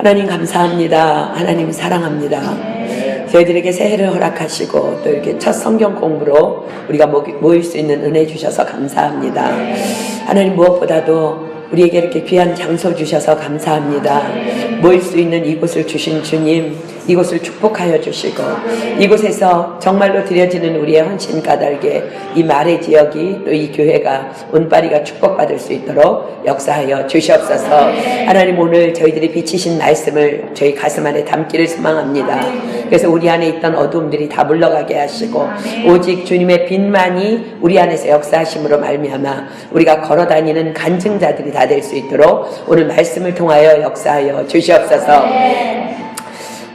하나님 감사합니다. 하나님 사랑합니다. 저희들에게 새해를 허락하시고 또 이렇게 첫 성경 공부로 우리가 모일 수 있는 은혜 주셔서 감사합니다. 하나님 무엇보다도 우리에게 이렇게 귀한 장소 주셔서 감사합니다. 모일 수 있는 이곳을 주신 주님, 이곳을 축복하여 주시고 이곳에서 정말로 드려지는 우리의 헌신 까닭에 이 말의 지역이 또 이 교회가 운빨이가 축복받을 수 있도록 역사하여 주시옵소서. 하나님 오늘 저희들이 비치신 말씀을 저희 가슴 안에 담기를 소망합니다. 그래서 우리 안에 있던 어두움들이 다 물러가게 하시고 오직 주님의 빛만이 우리 안에서 역사하심으로 말미암아 우리가 걸어다니는 간증자들이 다 될 수 있도록 오늘 말씀을 통하여 역사하여 주시옵소서.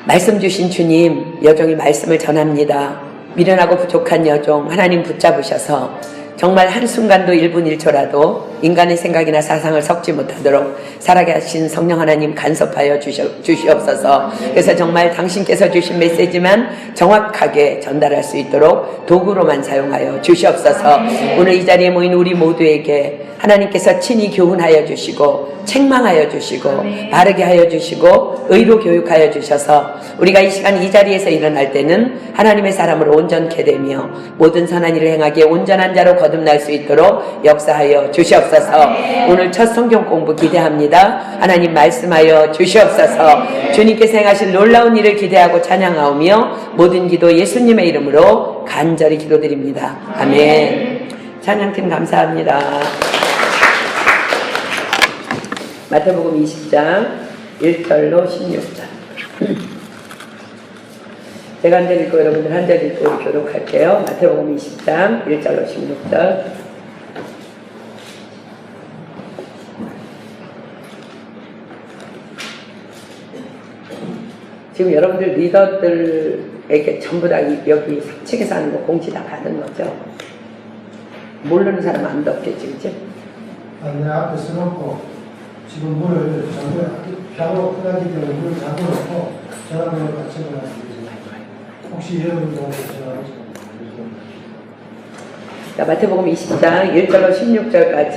말씀 주신 주님, 여종이 말씀을 전합니다. 미련하고 부족한 여종 하나님 붙잡으셔서 정말 한순간도 1분 1초라도 인간의 생각이나 사상을 섞지 못하도록 살아계 하신 성령 하나님 간섭하여 주시옵소서. 그래서 정말 당신께서 주신 메시지만 정확하게 전달할 수 있도록 도구로만 사용하여 주시옵소서. 오늘 이 자리에 모인 우리 모두에게 하나님께서 친히 교훈하여 주시고 책망하여 주시고 바르게 하여 주시고 의로 교육하여 주셔서 우리가 이 시간 이 자리에서 일어날 때는 하나님의 사람으로 온전케 되며 모든 선한 일을 행하기에 온전한 자로 거듭날 수 있도록 역사하여 주시옵소서. 오늘 첫 성경 공부 기대합니다. 하나님 말씀하여 주시옵소서. 주님께서 행하실 놀라운 일을 기대하고 찬양하오며 모든 기도 예수님의 이름으로 간절히 기도드립니다. 아멘. 찬양팀 감사합니다. 마태복음 20장 1절로 16절. 제가 한 절 읽고 여러분들 한 절 읽고 교독할게요. 마태복음 20장 1절로 16절. 지금 여러분들 리더들에게 전부 다 여기 3층에서 하는 거 공지 다 받은 거죠? 모르는 사람 안 없겠지, 그치? 내 앞에 써놓고 지금 물을 전부 펴고 끓여지기 전에 물을 잠궈놓고 전화번호 같이 전화드리겠습니다. 혹시 여러분들한테 전화하시면 자, 마태복음 20장 1절로 16절까지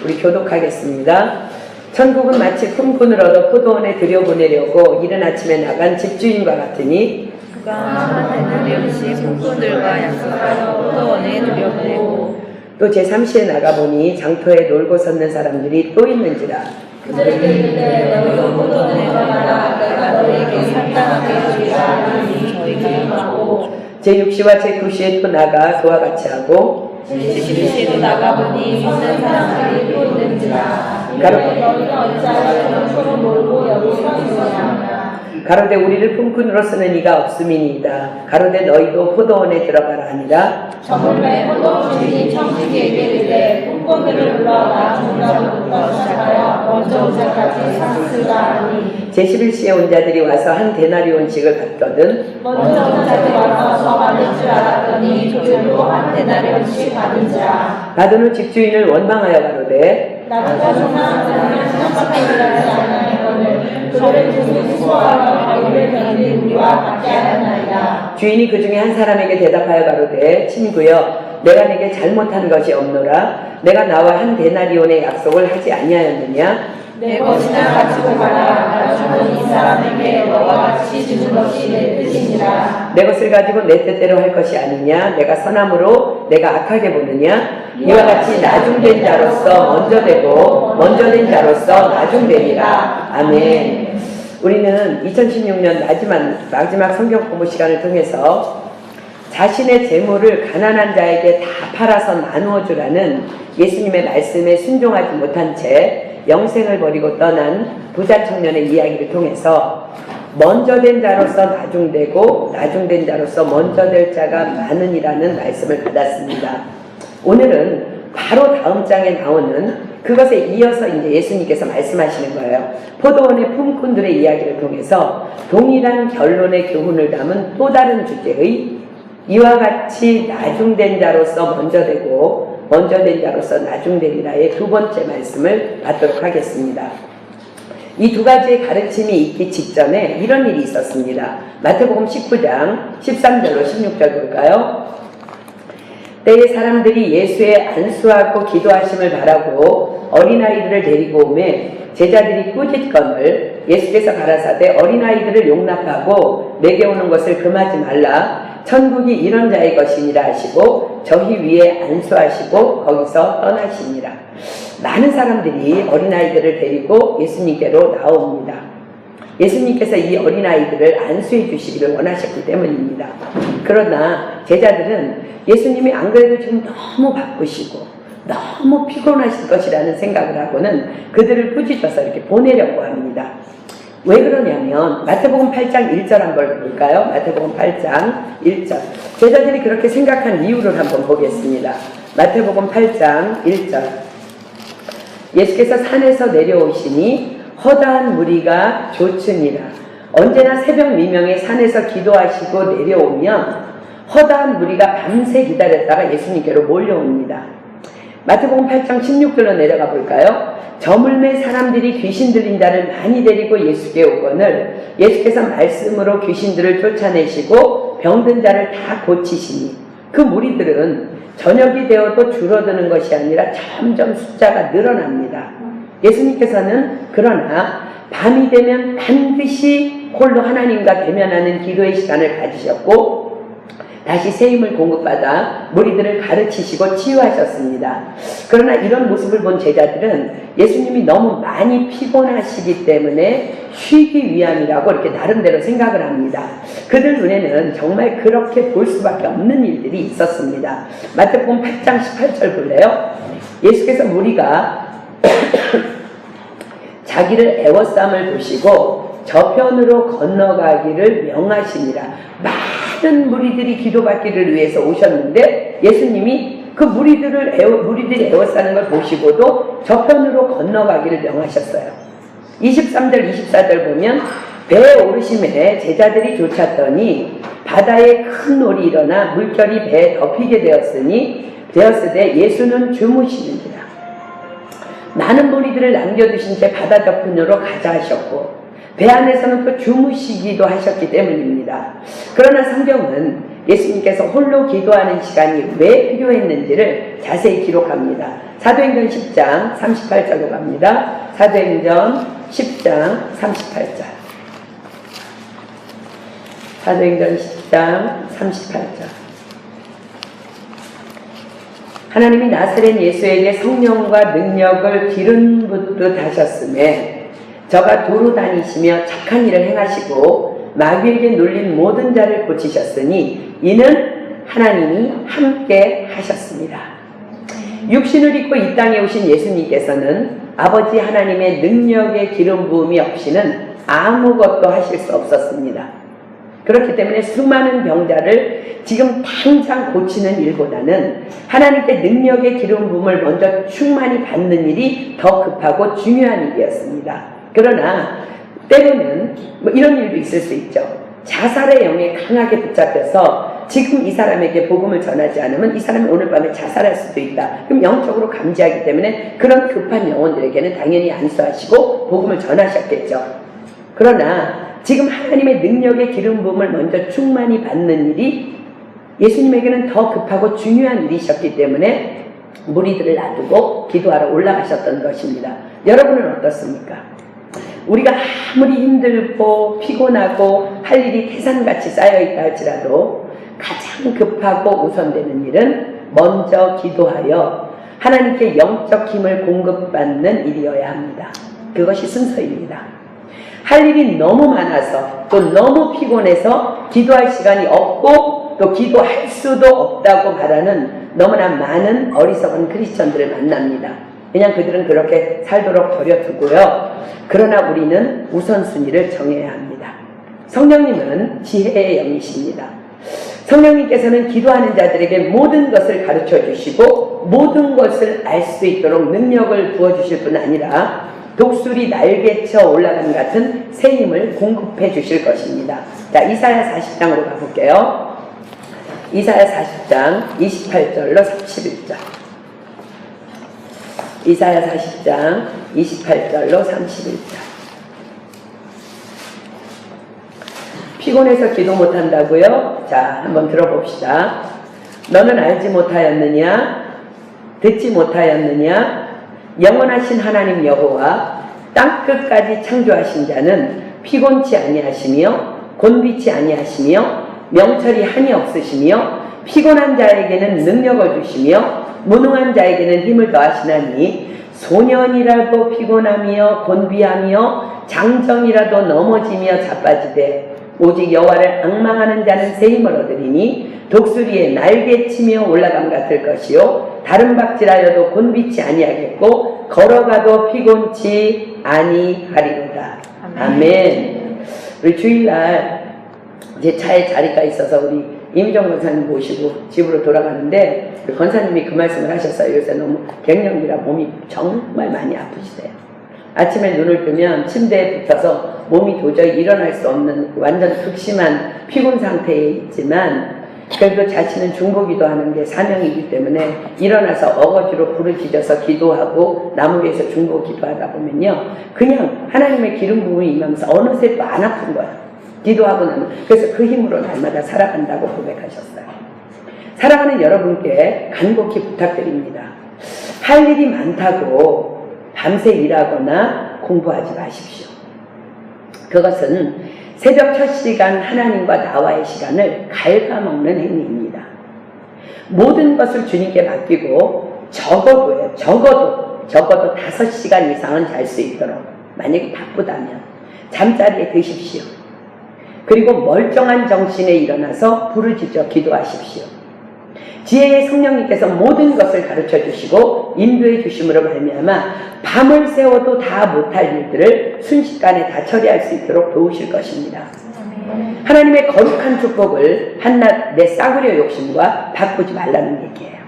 우리 교독하겠습니다. 천국은 마치 품꾼을 얻어 포도원에 들여보내려고 이른 아침에 나간 집주인과 같으니 그가 한 데나리온씩 품꾼들과 약속하여 포도원에 들여보내고 또 제3시에 나가보니 장터에 놀고 섰는 사람들이 또 있는지라. 그들이 이르되 너희도 포도원에 가라 내가 너희에게 상당하게 주리라 하니 저희가 임하고 제6시와 제9시에 또 나가 그와 같이 하고 제11시에도 나가보니 섰는 사람들이 또 있는지라. 이르되 너희가 어찌하여 서로 놀고 여기 서 있느냐. 가로되 우리를 품꾼으로 쓰는 이가 없음이니이다. 가로되 너희도 포도원에 들어가라 하니라. 저물매 포도원 주인이 청지기에게 이르되 품꾼들을 불러라. 종자부터 시작하여 먼저 온 자까지 삭스라 하니 제11시에 온 자들이 와서 한 데나리온씩을 받거든 먼저 온 자들이 와서 더 받을 줄 알았더니 조율로 한 데나리온씩 받은지라. 받은 후 집주인을 원망하여 가로되 나보다 선한 자는 생각하지 않았거늘 그들의 주인이 수고하여 우리를 견딘 우리와 같게 하였나이다. 주인이 그 중에 한 사람에게 대답하여 가로되 친구여 내가 내게 잘못한 것이 없노라. 내가 나와 한 데나리온의 약속을 하지 아니하였느냐. 내 것이나 가지고 가라. 나중은 이 사람에게 너와 같이 주는 것이 내 뜻이니라. 내 것을 가지고 내 뜻대로 할 것이 아니냐. 내가 선함으로 내가 악하게 보느냐. 이와 같이 나중된 자로서 먼저 되고 먼저 된 자로서 나중되리라. 아멘. 우리는 2016년 마지막 성경 공부 시간을 통해서 자신의 재물을 가난한 자에게 다 팔아서 나누어 주라는 예수님의 말씀에 순종하지 못한 채 영생을 버리고 떠난 부자 청년의 이야기를 통해서 먼저 된 자로서 나중되고 나중된 자로서 먼저 될 자가 많으니라는 말씀을 받았습니다. 오늘은 바로 다음 장에 나오는 그것에 이어서 이제 예수님께서 말씀하시는 거예요. 포도원의 품꾼들의 이야기를 통해서 동일한 결론의 교훈을 담은 또 다른 주제의 이와 같이 나중된 자로서 먼저 되고 먼저 된 자로서 나중되리라의 두 번째 말씀을 받도록 하겠습니다. 이 두 가지의 가르침이 있기 직전에 이런 일이 있었습니다. 마태복음 19장 13절로 16절 볼까요? 때에 사람들이 예수의 안수하고 기도하심을 바라고 어린아이들을 데리고 오매 제자들이 꾸짖건을 예수께서 가라사대 어린아이들을 용납하고 내게 오는 것을 금하지 말라. 천국이 이런 자의 것이니라 하시고 저희 위에 안수하시고 거기서 떠나시니라. 많은 사람들이 어린아이들을 데리고 예수님께로 나옵니다. 예수님께서 이 어린아이들을 안수해 주시기를 원하셨기 때문입니다. 그러나 제자들은 예수님이 안 그래도 지금 너무 바쁘시고 너무 피곤하실 것이라는 생각을 하고는 그들을 꾸짖어서 이렇게 보내려고 합니다. 왜 그러냐면 마태복음 8장 1절 한번 볼까요? 마태복음 8장 1절. 제자들이 그렇게 생각한 이유를 한번 보겠습니다. 마태복음 8장 1절. 예수께서 산에서 내려오시니 허다한 무리가 조치니라. 언제나 새벽 미명에 산에서 기도하시고 내려오면 허다한 무리가 밤새 기다렸다가 예수님께로 몰려옵니다. 마태복음 8장 16절로 내려가 볼까요? 저물매 사람들이 귀신 들린 자를 많이 데리고 예수께 오거늘 예수께서 말씀으로 귀신들을 쫓아내시고 병든 자를 다 고치시니 그 무리들은 저녁이 되어도 줄어드는 것이 아니라 점점 숫자가 늘어납니다. 예수님께서는 그러나 밤이 되면 반드시 홀로 하나님과 대면하는 기도의 시간을 가지셨고 다시 새 힘을 공급받아 무리들을 가르치시고 치유하셨습니다. 그러나 이런 모습을 본 제자들은 예수님이 너무 많이 피곤하시기 때문에 쉬기 위함이라고 이렇게 나름대로 생각을 합니다. 그들 눈에는 정말 그렇게 볼 수밖에 없는 일들이 있었습니다. 마태복음 8장 18절 볼래요? 예수께서 무리가 자기를 애워쌈을 보시고 저편으로 건너가기를 명하시니라. 많은 무리들이 기도받기를 위해서 오셨는데 예수님이 그 무리들이 애워싸는 걸 보시고도 저편으로 건너가기를 명하셨어요. 23절 24절 보면 배에 오르심에 제자들이 쫓았더니 바다에 큰 놀이 일어나 물결이 배에 덮이게 되었으되 예수는 주무시는지라. 많은 무리들을 남겨두신 채 바다 저편으로 가자 하셨고 배 안에서는 또 주무시기도 하셨기 때문입니다. 그러나 성경은 예수님께서 홀로 기도하는 시간이 왜 필요했는지를 자세히 기록합니다. 사도행전 10장 38절로 갑니다. 사도행전 10장 38절. 사도행전 10장 38절. 하나님이 나사렛 예수에게 성령과 능력을 기름 붓듯 하셨음에 저가 도로 다니시며 착한 일을 행하시고 마귀에게 눌린 모든 자를 고치셨으니 이는 하나님이 함께 하셨습니다. 육신을 입고 이 땅에 오신 예수님께서는 아버지 하나님의 능력의 기름 부음이 없이는 아무것도 하실 수 없었습니다. 그렇기 때문에 수많은 병자를 지금 당장 고치는 일보다는 하나님께 능력의 기름 부음을 먼저 충만히 받는 일이 더 급하고 중요한 일이었습니다. 그러나 때로는 이런 일도 있을 수 있죠. 자살의 영에 강하게 붙잡혀서 지금 이 사람에게 복음을 전하지 않으면 이 사람이 오늘 밤에 자살할 수도 있다. 그럼 영적으로 감지하기 때문에 그런 급한 영혼들에게는 당연히 안수하시고 복음을 전하셨겠죠. 그러나 지금 하나님의 능력의 기름 부음을 먼저 충만히 받는 일이 예수님에게는 더 급하고 중요한 일이셨기 때문에 무리들을 놔두고 기도하러 올라가셨던 것입니다. 여러분은 어떻습니까? 우리가 아무리 힘들고 피곤하고 할 일이 태산같이 쌓여있다 할지라도 가장 급하고 우선되는 일은 먼저 기도하여 하나님께 영적 힘을 공급받는 일이어야 합니다. 그것이 순서입니다. 할 일이 너무 많아서 또 너무 피곤해서 기도할 시간이 없고 또 기도할 수도 없다고 말하는 너무나 많은 어리석은 크리스천들을 만납니다. 그냥 그들은 그렇게 살도록 버려두고요. 그러나 우리는 우선순위를 정해야 합니다. 성령님은 지혜의 영이십니다. 성령님께서는 기도하는 자들에게 모든 것을 가르쳐 주시고 모든 것을 알 수 있도록 능력을 부어주실 뿐 아니라 독수리 날개쳐 올라간 같은 새 힘을 공급해 주실 것입니다. 자, 이사야 40장으로 가볼게요. 이사야 40장 28절로 31절. 이사야 40장 28절로 31절. 피곤해서 기도 못한다고요? 자, 한번 들어봅시다. 너는 알지 못하였느냐? 듣지 못하였느냐? 영원하신 하나님 여호와 땅끝까지 창조하신 자는 피곤치 아니하시며 곤비치 아니하시며 명철이 한이 없으시며 피곤한 자에게는 능력을 주시며 무능한 자에게는 힘을 더하시나니 소년이라도 피곤하며 곤비하며 장정이라도 넘어지며 자빠지되 오직 여호와를 앙망하는 자는 새 힘을 얻으리니 독수리의 날개치며 올라감 같을 것이요 다른 박질하여도 곤비치 아니하겠고 걸어가도 피곤치 아니하리로다. 아멘. 우리 주일날 이제 차에 자리가 있어서 우리 이미정 권사님 모시고 집으로 돌아가는데 그 권사님이 그 말씀을 하셨어요. 요새 너무 갱년기라 몸이 정말 많이 아프시대요. 아침에 눈을 뜨면 침대에 붙어서 몸이 도저히 일어날 수 없는 완전 극심한 피곤 상태에 있지만 그래도 자신은 중보기도 하는 게 사명이기 때문에 일어나서 어거지로 부르짖어서 기도하고 나무 위에서 중보기도 하다 보면요 그냥 하나님의 기름 부음이 임하면서 어느새 또 안 아픈 거야. 기도하고 나면. 그래서 그 힘으로 날마다 살아간다고 고백하셨어요. 사랑하는 여러분께 간곡히 부탁드립니다. 할 일이 많다고 밤새 일하거나 공부하지 마십시오. 그것은 새벽 첫 시간 하나님과 나와의 시간을 갉아먹는 행위입니다. 모든 것을 주님께 맡기고 적어도 5시간 이상은 잘 수 있도록 만약에 바쁘다면 잠자리에 드십시오. 그리고 멀쩡한 정신에 일어나서 부르짖어 기도하십시오. 지혜의 성령님께서 모든 것을 가르쳐 주시고 인도해 주심으로 말미암아 밤을 새워도 다 못할 일들을 순식간에 다 처리할 수 있도록 도우실 것입니다. 하나님의 거룩한 축복을 한낱 내 싸구려 욕심과 바꾸지 말라는 얘기예요.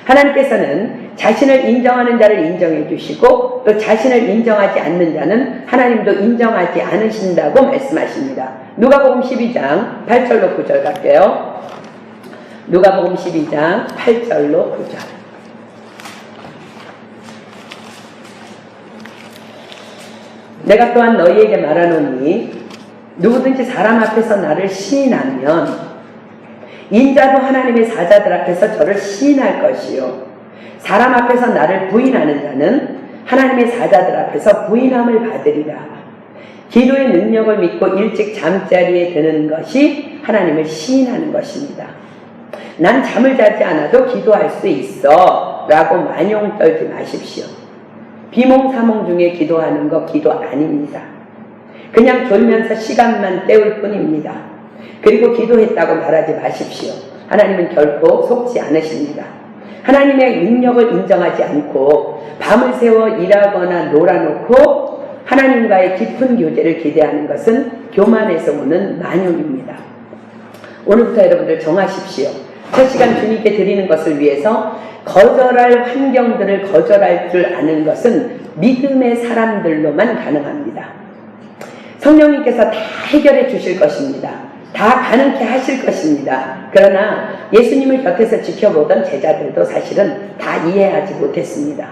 하나님께서는 자신을 인정하는 자를 인정해 주시고 또 자신을 인정하지 않는 자는 하나님도 인정하지 않으신다고 말씀하십니다. 누가복음 12장 8절로 9절 갈게요. 누가복음 12장 8절로 9절. 내가 또한 너희에게 말하노니 누구든지 사람 앞에서 나를 시인하면 인자도 하나님의 사자들 앞에서 저를 시인할 것이요 사람 앞에서 나를 부인하는 자는 하나님의 사자들 앞에서 부인함을 받으리라. 기도의 능력을 믿고 일찍 잠자리에 드는 것이 하나님을 시인하는 것입니다. 난 잠을 자지 않아도 기도할 수 있어 라고 만용 떨지 마십시오. 비몽사몽 중에 기도하는 거 기도 아닙니다. 그냥 졸면서 시간만 때울 뿐입니다. 그리고 기도했다고 말하지 마십시오. 하나님은 결코 속지 않으십니다. 하나님의 능력을 인정하지 않고 밤을 새워 일하거나 놀아놓고 하나님과의 깊은 교제를 기대하는 것은 교만에서 오는 만용입니다. 오늘부터 여러분들 정하십시오. 첫 시간 주님께 드리는 것을 위해서 거절할 환경들을 거절할 줄 아는 것은 믿음의 사람들로만 가능합니다. 성령님께서 다 해결해 주실 것입니다. 다 가능케 하실 것입니다. 그러나 예수님을 곁에서 지켜보던 제자들도 사실은 다 이해하지 못했습니다.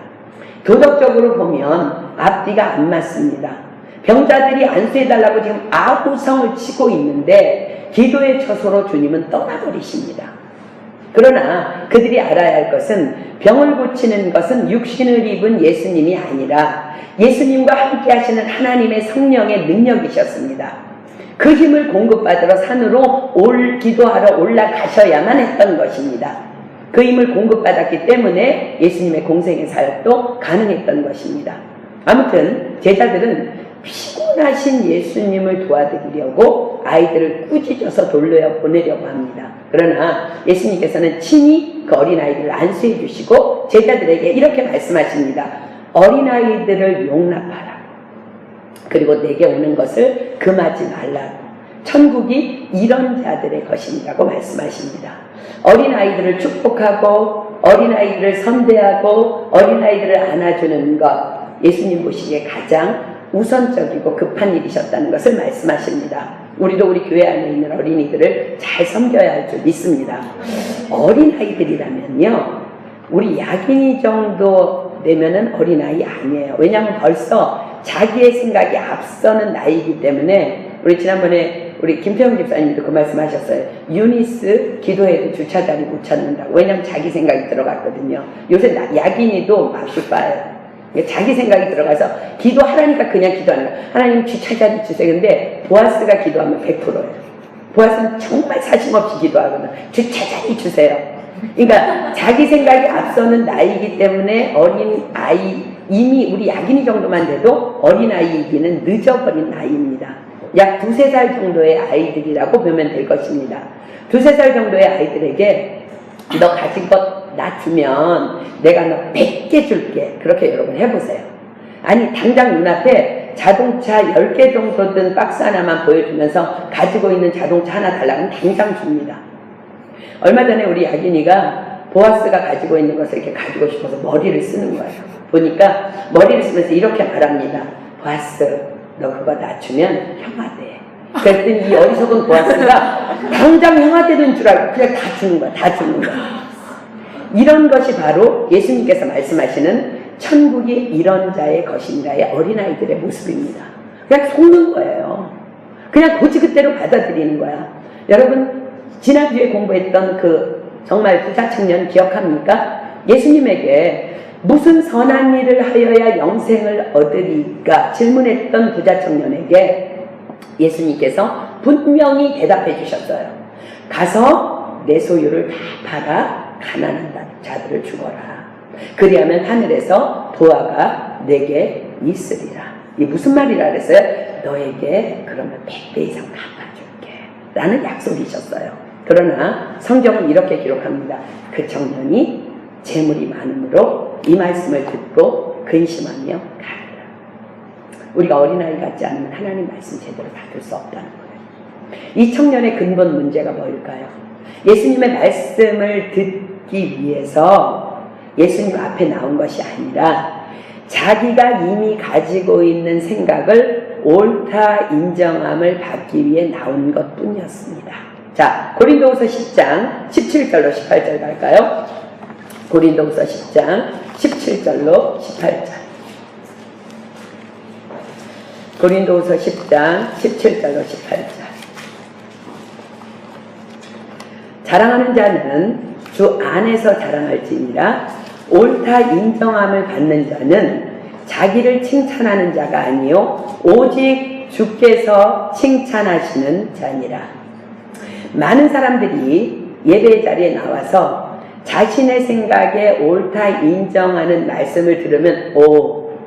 도덕적으로 보면 앞뒤가 안 맞습니다. 병자들이 안수해달라고 지금 아우성을 치고 있는데 기도의 처소로 주님은 떠나버리십니다. 그러나 그들이 알아야 할 것은 병을 고치는 것은 육신을 입은 예수님이 아니라 예수님과 함께 하시는 하나님의 성령의 능력이셨습니다. 그 힘을 공급받으러 산으로 기도하러 올라가셔야만 했던 것입니다. 그 힘을 공급받았기 때문에 예수님의 공생의 사역도 가능했던 것입니다. 아무튼 제자들은 피곤하신 예수님을 도와드리려고 아이들을 꾸짖어서 돌려보내려고 합니다. 그러나 예수님께서는 친히 그 어린아이들을 안수해 주시고 제자들에게 이렇게 말씀하십니다. 어린아이들을 용납하라. 그리고 내게 오는 것을 금하지 말라. 천국이 이런 자들의 것이라고 말씀하십니다. 어린아이들을 축복하고 어린아이들을 선대하고 어린아이들을 안아주는 것, 예수님 보시기에 가장 우선적이고 급한 일이셨다는 것을 말씀하십니다. 우리도 우리 교회 안에 있는 어린이들을 잘 섬겨야 할 줄 믿습니다. 어린아이들이라면요, 우리 약인이 정도 되면은 어린아이 아니에요. 왜냐하면 벌써 자기의 생각이 앞서는 나이이기 때문에, 우리 지난번에 우리 김태형 집사님도 그 말씀 하셨어요. 유니스 기도해도 주차자리 못 찾는다고. 왜냐하면 자기 생각이 들어갔거든요. 요새 약인이도 막 슈퍼예요. 자기 생각이 들어가서 기도하라니까 그냥 기도하는 거야. 하나님 주차자리 주세요. 근데 보아스가 기도하면 100%예요. 보아스는 정말 사심없이 기도하거든. 주차자리 주세요. 그러니까 자기 생각이 앞서는 나이기 때문에 어린 아이, 이미 우리 야긴이 정도만 돼도 어린 아이이기는 늦어버린 나이입니다. 약 2~3살 정도의 아이들이라고 보면 될 것입니다. 2~3살 정도의 아이들에게 너 가진 것 나 주면 내가 너 100개 줄게. 그렇게 여러분 해보세요. 아니 당장 눈앞에 자동차 10개 정도 든 박스 하나만 보여주면서 가지고 있는 자동차 하나 달라면 당장 줍니다. 얼마 전에 우리 야긴이가 보아스가 가지고 있는 것을 이렇게 가지고 싶어서 머리를 쓰는 거예요. 보니까 머리를 쓰면서 이렇게 말합니다. 보아스 너 그거 낮추면 형아돼. 그랬더니 이 어리석은 보아스가 당장 형아되는 줄 알고 그냥 다 주는 거야. 다 주는 거야. 이런 것이 바로 예수님께서 말씀하시는 천국이 이런 자의 것이니라의 어린아이들의 모습입니다. 그냥 속는 거예요. 그냥 고지그대로 받아들이는 거야. 여러분 지난주에 공부했던 그 정말 부자 청년 기억합니까? 예수님에게 무슨 선한 일을 하여야 영생을 얻으리까 질문했던 부자 청년에게 예수님께서 분명히 대답해 주셨어요. 가서 내 소유를 다 팔아 가난한 자들을 주거라. 그리하면 하늘에서 보화가 내게 있으리라. 이게 무슨 말이라 그랬어요? 너에게 그러면 100배 이상 갚아줄게 라는 약속이셨어요. 그러나 성경은 이렇게 기록합니다. 그 청년이 재물이 많으므로 이 말씀을 듣고 근심하며 가리라. 우리가 어린아이 같지 않으면 하나님 말씀 제대로 받을 수 없다는 거예요. 이 청년의 근본 문제가 뭘까요? 예수님의 말씀을 듣기 위해서 예수님 앞에 나온 것이 아니라 자기가 이미 가지고 있는 생각을 옳다 인정함을 받기 위해 나온 것 뿐이었습니다. 자, 고린도후서 10장 17절로 18절 갈까요? 고린도후서 10장 17절로 18절. 고린도후서 10장 17절로 18절. 자랑하는 자는 주 안에서 자랑할지니라. 옳다 인정함을 받는 자는 자기를 칭찬하는 자가 아니요 오직 주께서 칭찬하시는 자니라. 많은 사람들이 예배 자리에 나와서 자신의 생각에 옳다 인정하는 말씀을 들으면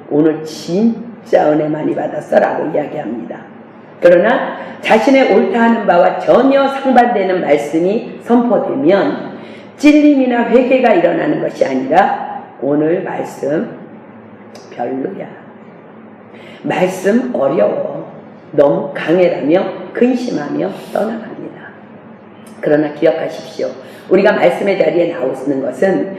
오늘 진짜 은혜 많이 받았어 라고 이야기합니다. 그러나 자신의 옳다 하는 바와 전혀 상반되는 말씀이 선포되면 찔림이나 회개가 일어나는 것이 아니라 오늘 말씀 별로야. 말씀 어려워. 너무 강해라며 근심하며 떠나갑니다. 그러나 기억하십시오. 우리가 말씀의 자리에 나오는 것은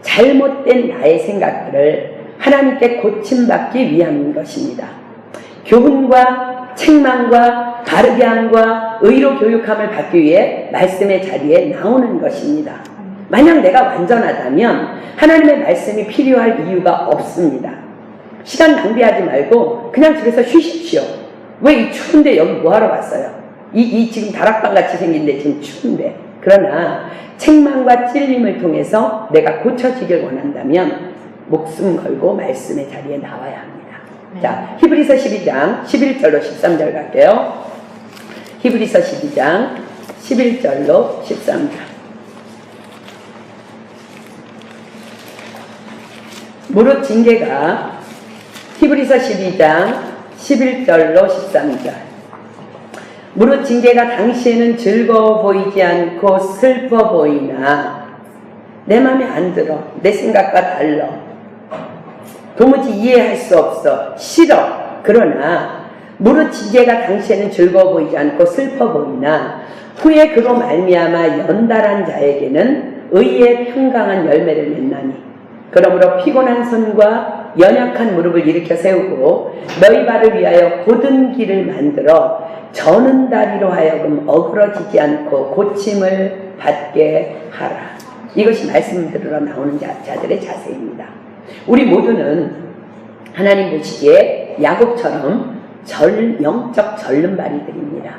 잘못된 나의 생각들을 하나님께 고침받기 위함인 것입니다. 교훈과 책망과 바르게 함과 의로 교육함을 받기 위해 말씀의 자리에 나오는 것입니다. 만약 내가 완전하다면 하나님의 말씀이 필요할 이유가 없습니다. 시간 낭비하지 말고 그냥 집에서 쉬십시오. 왜 이 추운데 여기 뭐하러 왔어요? 이 지금 다락방같이 생긴데 지금 추운데. 그러나 책망과 찔림을 통해서 내가 고쳐지길 원한다면 목숨 걸고 말씀의 자리에 나와야 합니다. 자, 히브리서 12장 11절로 13절 갈게요. 히브리서 12장 11절로 13절. 무릇 징계가 히브리서 12장 11절로 13절. 무릇 징계가 당시에는 즐거워 보이지 않고 슬퍼 보이나 내 맘에 안 들어. 내 생각과 달라. 도무지 이해할 수 없어. 싫어. 그러나 무릇 징계가 당시에는 즐거워 보이지 않고 슬퍼 보이나 후에 그로 말미암아 연달한 자에게는 의의 평강한 열매를 맺나니 그러므로 피곤한 손과 연약한 무릎을 일으켜 세우고 너희 발을 위하여 곧은 길을 만들어 저는 다리로 하여금 어그러지지 않고 고침을 받게 하라. 이것이 말씀 들으러 나오는 자들의 자세입니다. 우리 모두는 하나님 보시기에 야곱처럼 영적 절름발이들입니다.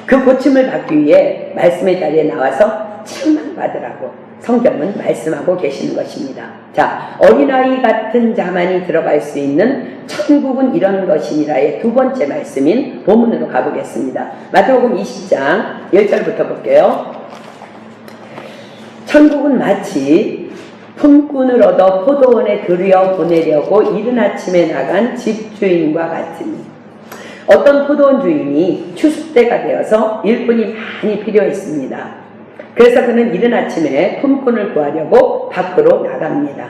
그 고침을 받기 위해 말씀의 자리에 나와서 책망 받으라고 성경은 말씀하고 계시는 것입니다. 자, 어린아이 같은 자만이 들어갈 수 있는 천국은 이런 것이니라의 두 번째 말씀인 본문으로 가보겠습니다. 마태복음 20장 10절부터 볼게요. 천국은 마치 품꾼을 얻어 포도원에 들여보내려고 이른 아침에 나간 집주인과 같으니, 어떤 포도원 주인이 추수때가 되어서 일꾼이 많이 필요했습니다. 그래서 그는 이른 아침에 품꾼을 구하려고 밖으로 나갑니다.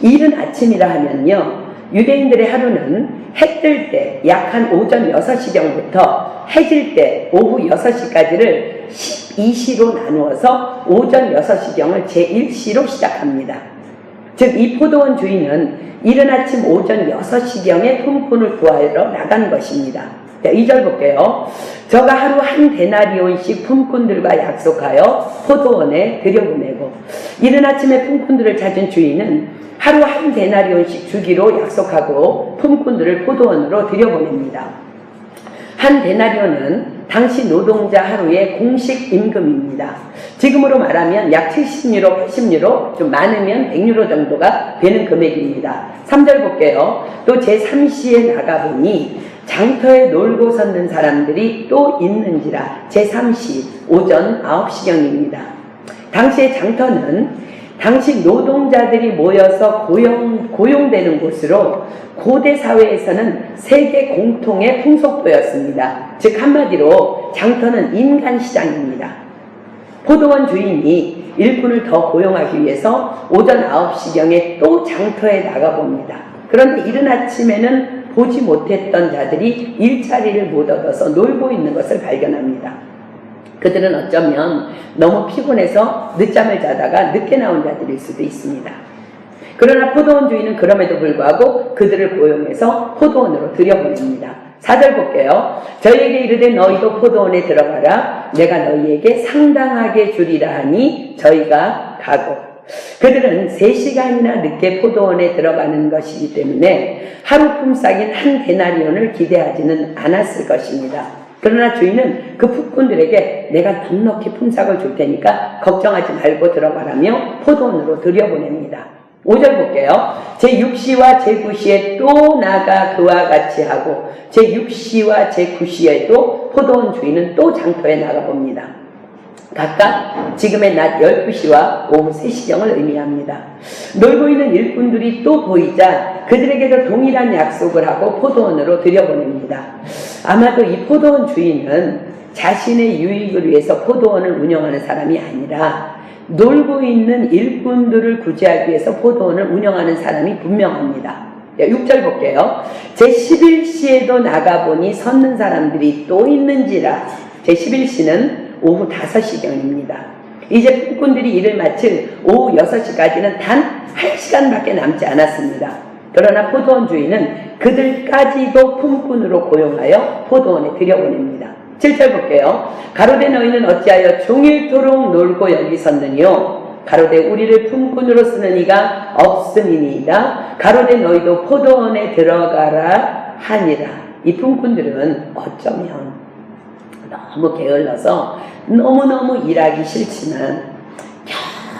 이른 아침이라 하면요, 유대인들의 하루는 해 뜰 때 약 한 오전 6시경부터 해질 때 오후 6시까지를 12시로 나누어서 오전 6시경을 제1시로 시작합니다. 즉 이 포도원 주인은 이른 아침 오전 6시경에 품꾼을 구하러 나간 것입니다. 자, 2절 볼게요. 저가 하루 한 데나리온씩 품꾼들과 약속하여 포도원에 들여보내고, 이른 아침에 품꾼들을 찾은 주인은 하루 한 데나리온씩 주기로 약속하고 품꾼들을 포도원으로 들여보냅니다. 한 데나리온은 당시 노동자 하루의 공식 임금입니다. 지금으로 말하면 약 70유로, 80유로, 좀 많으면 100유로 정도가 되는 금액입니다. 3절 볼게요. 또 제3시에 나가보니 장터에 놀고 섰는 사람들이 또 있는지라. 제3시 오전 9시경입니다. 당시의 장터는 당시 노동자들이 모여서 고용되는 곳으로 고대 사회에서는 세계 공통의 풍속도였습니다. 즉 한마디로 장터는 인간시장입니다. 포도원 주인이 일꾼을 더 고용하기 위해서 오전 9시경에 또 장터에 나가봅니다. 그런데 이른 아침에는 보지 못했던 자들이 일자리를 못 얻어서 놀고 있는 것을 발견합니다. 그들은 어쩌면 너무 피곤해서 늦잠을 자다가 늦게 나온 자들일 수도 있습니다. 그러나 포도원 주인은 그럼에도 불구하고 그들을 고용해서 포도원으로 들여보냅니다. 4절 볼게요. 저희에게 이르되 너희도 포도원에 들어가라. 내가 너희에게 상당하게 주리라 하니 저희가 가고. 그들은 3시간이나 늦게 포도원에 들어가는 것이기 때문에 하루 품삯인 한 데나리온을 기대하지는 않았을 것입니다. 그러나 주인은 그 품꾼들에게 내가 넉넉히 품삯을 줄 테니까 걱정하지 말고 들어가라며 포도원으로 들여보냅니다. 5절 볼게요. 제6시와 제9시에 또 나가 그와 같이 하고, 제6시와 제9시에도 포도원 주인은 또 장터에 나가봅니다. 각각 지금의 낮 12시와 오후 3시경을 의미합니다. 놀고 있는 일꾼들이 또 보이자 그들에게도 동일한 약속을 하고 포도원으로 들여보냅니다. 아마도 이 포도원 주인은 자신의 유익을 위해서 포도원을 운영하는 사람이 아니라 놀고 있는 일꾼들을 구제하기 위해서 포도원을 운영하는 사람이 분명합니다. 6절 볼게요. 제11시에도 나가보니 섰는 사람들이 또 있는지라. 제11시는 오후 5시경입니다. 이제 품꾼들이 일을 마칠 오후 6시까지는 단 1시간밖에 남지 않았습니다. 그러나 포도원 주인은 그들까지도 품꾼으로 고용하여 포도원에 들여보냅니다. 7절 볼게요. 가로되 너희는 어찌하여 종일토록 놀고 여기 섰느뇨? 가로되 우리를 품꾼으로 쓰는 이가 없음이니이다. 가로되 너희도 포도원에 들어가라 하니라. 이 품꾼들은 어쩌면 너무 게을러서 너무너무 일하기 싫지만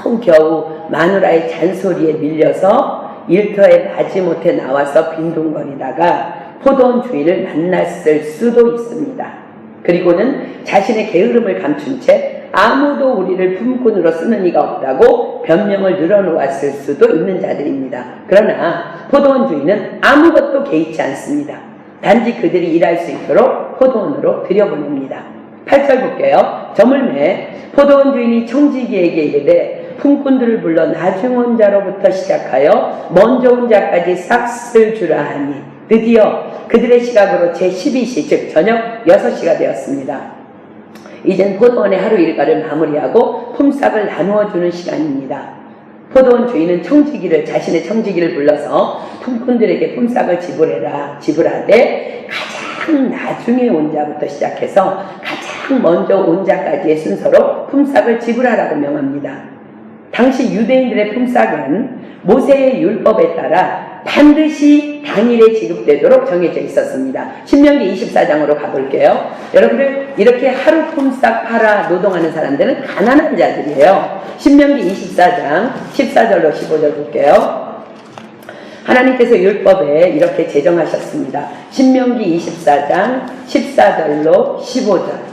겨우겨우 마누라의 잔소리에 밀려서 일터에 마지못해 나와서 빈둥거리다가 포도원 주인을 만났을 수도 있습니다. 그리고는 자신의 게으름을 감춘 채 아무도 우리를 품꾼으로 쓰는 이가 없다고 변명을 늘어놓았을 수도 있는 자들입니다. 그러나 포도원 주인은 아무것도 개의치 않습니다. 단지 그들이 일할 수 있도록 포도원으로 들여보냅니다. 8절 볼게요. 저물매 포도원 주인이 청지기에게 이르되 품꾼들을 불러 나중 온 자로부터 시작하여 먼저 온 자까지 싹쓸 주라 하니 드디어 그들의 시각으로 제12시 즉 저녁 6시가 되었습니다. 이젠 포도원의 하루 일과를 마무리하고 품삯을 나누어 주는 시간입니다. 포도원 주인은 자신의 청지기를 불러서 품꾼들에게 품삯을 지불하되 가장 나중에 온 자부터 시작해서 가장 먼저 온 자까지의 순서로 품삯을 지불하라고 명합니다. 당시 유대인들의 품삯은 모세의 율법에 따라 반드시 당일에 지급되도록 정해져 있었습니다. 신명기 24장으로 가볼게요. 여러분들 이렇게 하루 품삯 팔아 노동하는 사람들은 가난한 자들이에요. 신명기 24장 14절로 15절 볼게요. 하나님께서 율법에 이렇게 제정하셨습니다. 신명기 24장 14절로 15절.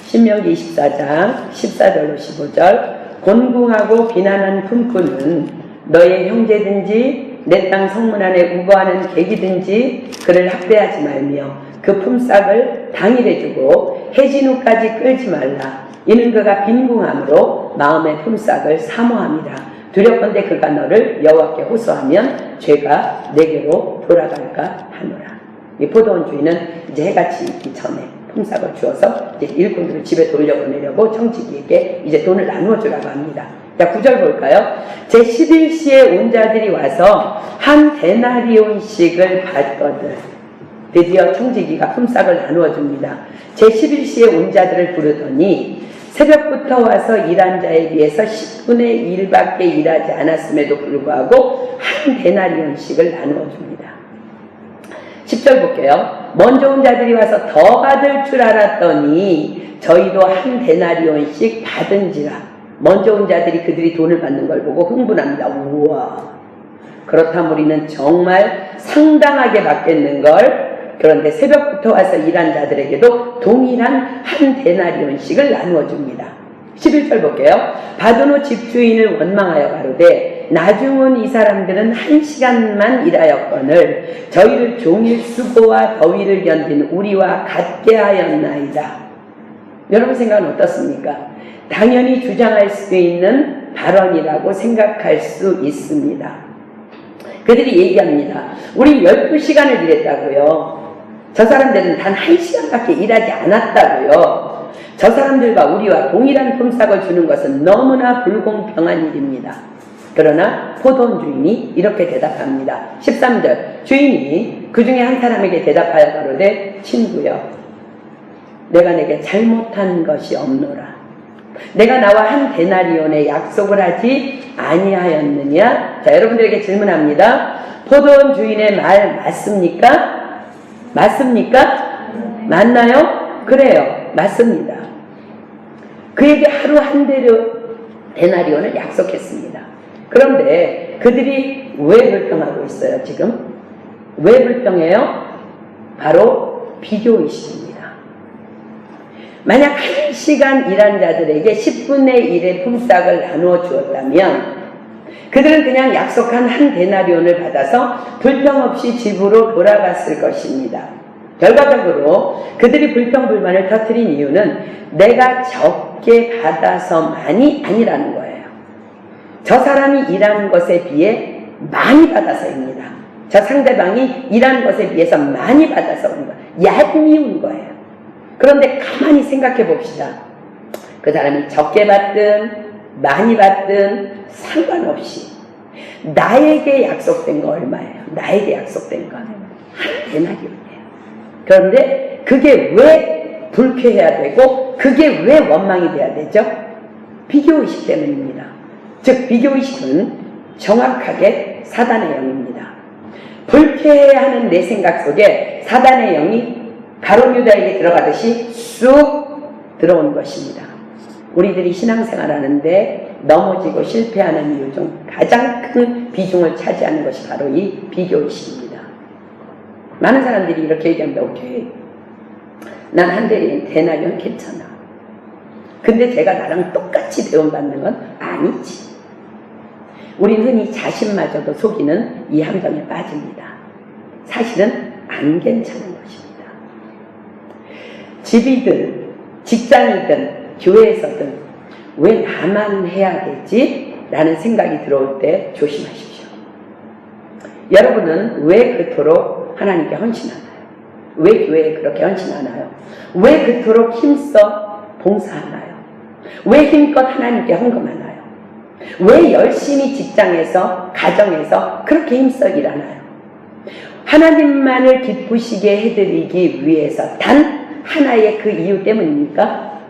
신명기 24장 14절로 15절. 곤궁하고 비난한 품꾼은 너의 형제든지 내 땅 성문 안에 우거하는 객이든지 그를 학대하지 말며 그 품삯을 당일에 주고 해진 후까지 끌지 말라. 이는 그가 빈궁함으로 마음의 품삯을 사모함이라. 두렵건대 그가 너를 여호와께 호소하면 죄가 내게로 돌아갈까 하노라. 이 포도원 주인은 이제 해가 지기 전에 품삯을 주어서 이제 일꾼들을 집에 돌려보내려고 청지기에게 이제 돈을 나누어 주라고 합니다. 자, 9절 볼까요? 제11시에 온 자들이 와서 한 데나리온씩을 받거든. 드디어 청지기가 품삯을 나누어 줍니다. 제11시에 온 자들을 부르더니 새벽부터 와서 일한 자에 비해서 10분의 1밖에 일하지 않았음에도 불구하고 한 데나리온씩을 나누어 줍니다. 10절 볼게요. 먼저 온 자들이 와서 더 받을 줄 알았더니 저희도 한 데나리온씩 받은지라. 먼저 온 자들이 그들이 돈을 받는 걸 보고 흥분합니다. 우와, 그렇다면 우리는 정말 상당하게 받겠는걸. 그런데 새벽부터 와서 일한 자들에게도 동일한 한 데나리온씩을 나누어 줍니다. 11절 볼게요. 받은 후 집주인을 원망하여 가로되 나중은 이 사람들은 1시간만 일하였거늘 저희를 종일 수고와 더위를 견딘 우리와 같게 하였나이다. 여러분 생각은 어떻습니까? 당연히 주장할 수 있는 발언이라고 생각할 수 있습니다. 그들이 얘기합니다. 우리 12시간을 일했다고요. 저 사람들은 단 1시간밖에 일하지 않았다고요. 저 사람들과 우리와 동일한 품삯을 주는 것은 너무나 불공평한 일입니다. 그러나 포도원 주인이 이렇게 대답합니다. 13절. 주인이 그 중에 한 사람에게 대답하여 가로되 친구여, 내가 내게 잘못한 것이 없노라. 내가 나와 한 데나리온의 약속을 하지 아니하였느냐? 자, 여러분들에게 질문합니다. 포도원 주인의 말 맞습니까? 맞습니까? 맞나요? 그래요. 맞습니다. 그에게 하루 한 데나리온을 약속했습니다. 그런데 그들이 왜 불평하고 있어요, 지금? 왜 불평해요? 바로 비교의식입니다. 만약 1시간 일한 자들에게 10분의 1의 품삯을 나누어 주었다면 그들은 그냥 약속한 한 데나리온을 받아서 불평 없이 집으로 돌아갔을 것입니다. 결과적으로 그들이 불평불만을 터뜨린 이유는 내가 적게 받아서만이 아니라는 거예요. 저 사람이 일한 것에 비해 많이 받아서입니다. 저 상대방이 일한 것에 비해서 많이 받아서 온 거예요. 얄미운 거예요. 그런데 가만히 생각해 봅시다. 그 사람이 적게 받든 많이 받든 상관없이 나에게 약속된 거 얼마예요? 나에게 약속된 거 한 데나리온이에요. 그런데 그게 왜 불쾌해야 되고 그게 왜 원망이 돼야 되죠? 비교의식 때문입니다. 즉 비교의식은 정확하게 사단의 영입니다. 불쾌해하는 내 생각 속에 사단의 영이 가룟 유다에게 들어가듯이 쑥 들어온 것입니다. 우리들이 신앙생활하는데 넘어지고 실패하는 이유 중 가장 큰 비중을 차지하는 것이 바로 이 비교의식입니다. 많은 사람들이 이렇게 얘기합니다. 오케이, 난 한 데나리온 괜찮아. 근데 제가 나랑 똑같이 대우받는 건 아니지. 우린 흔히 자신마저도 속이는 이 함정에 빠집니다. 사실은 안 괜찮은 것입니다. 집이든 직장이든 교회에서든 왜 나만 해야 되지? 라는 생각이 들어올 때 조심하십시오. 여러분은 왜 그토록 하나님께 헌신하나요? 왜 교회에 그렇게 헌신하나요? 왜 그토록 힘써 봉사하나요? 왜 힘껏 하나님께 헌금하나요? 왜 열심히 직장에서 가정에서 그렇게 힘써 일하나요? 하나님만을 기쁘시게 해드리기 위해서 단 하나의 그 이유 때문입니까?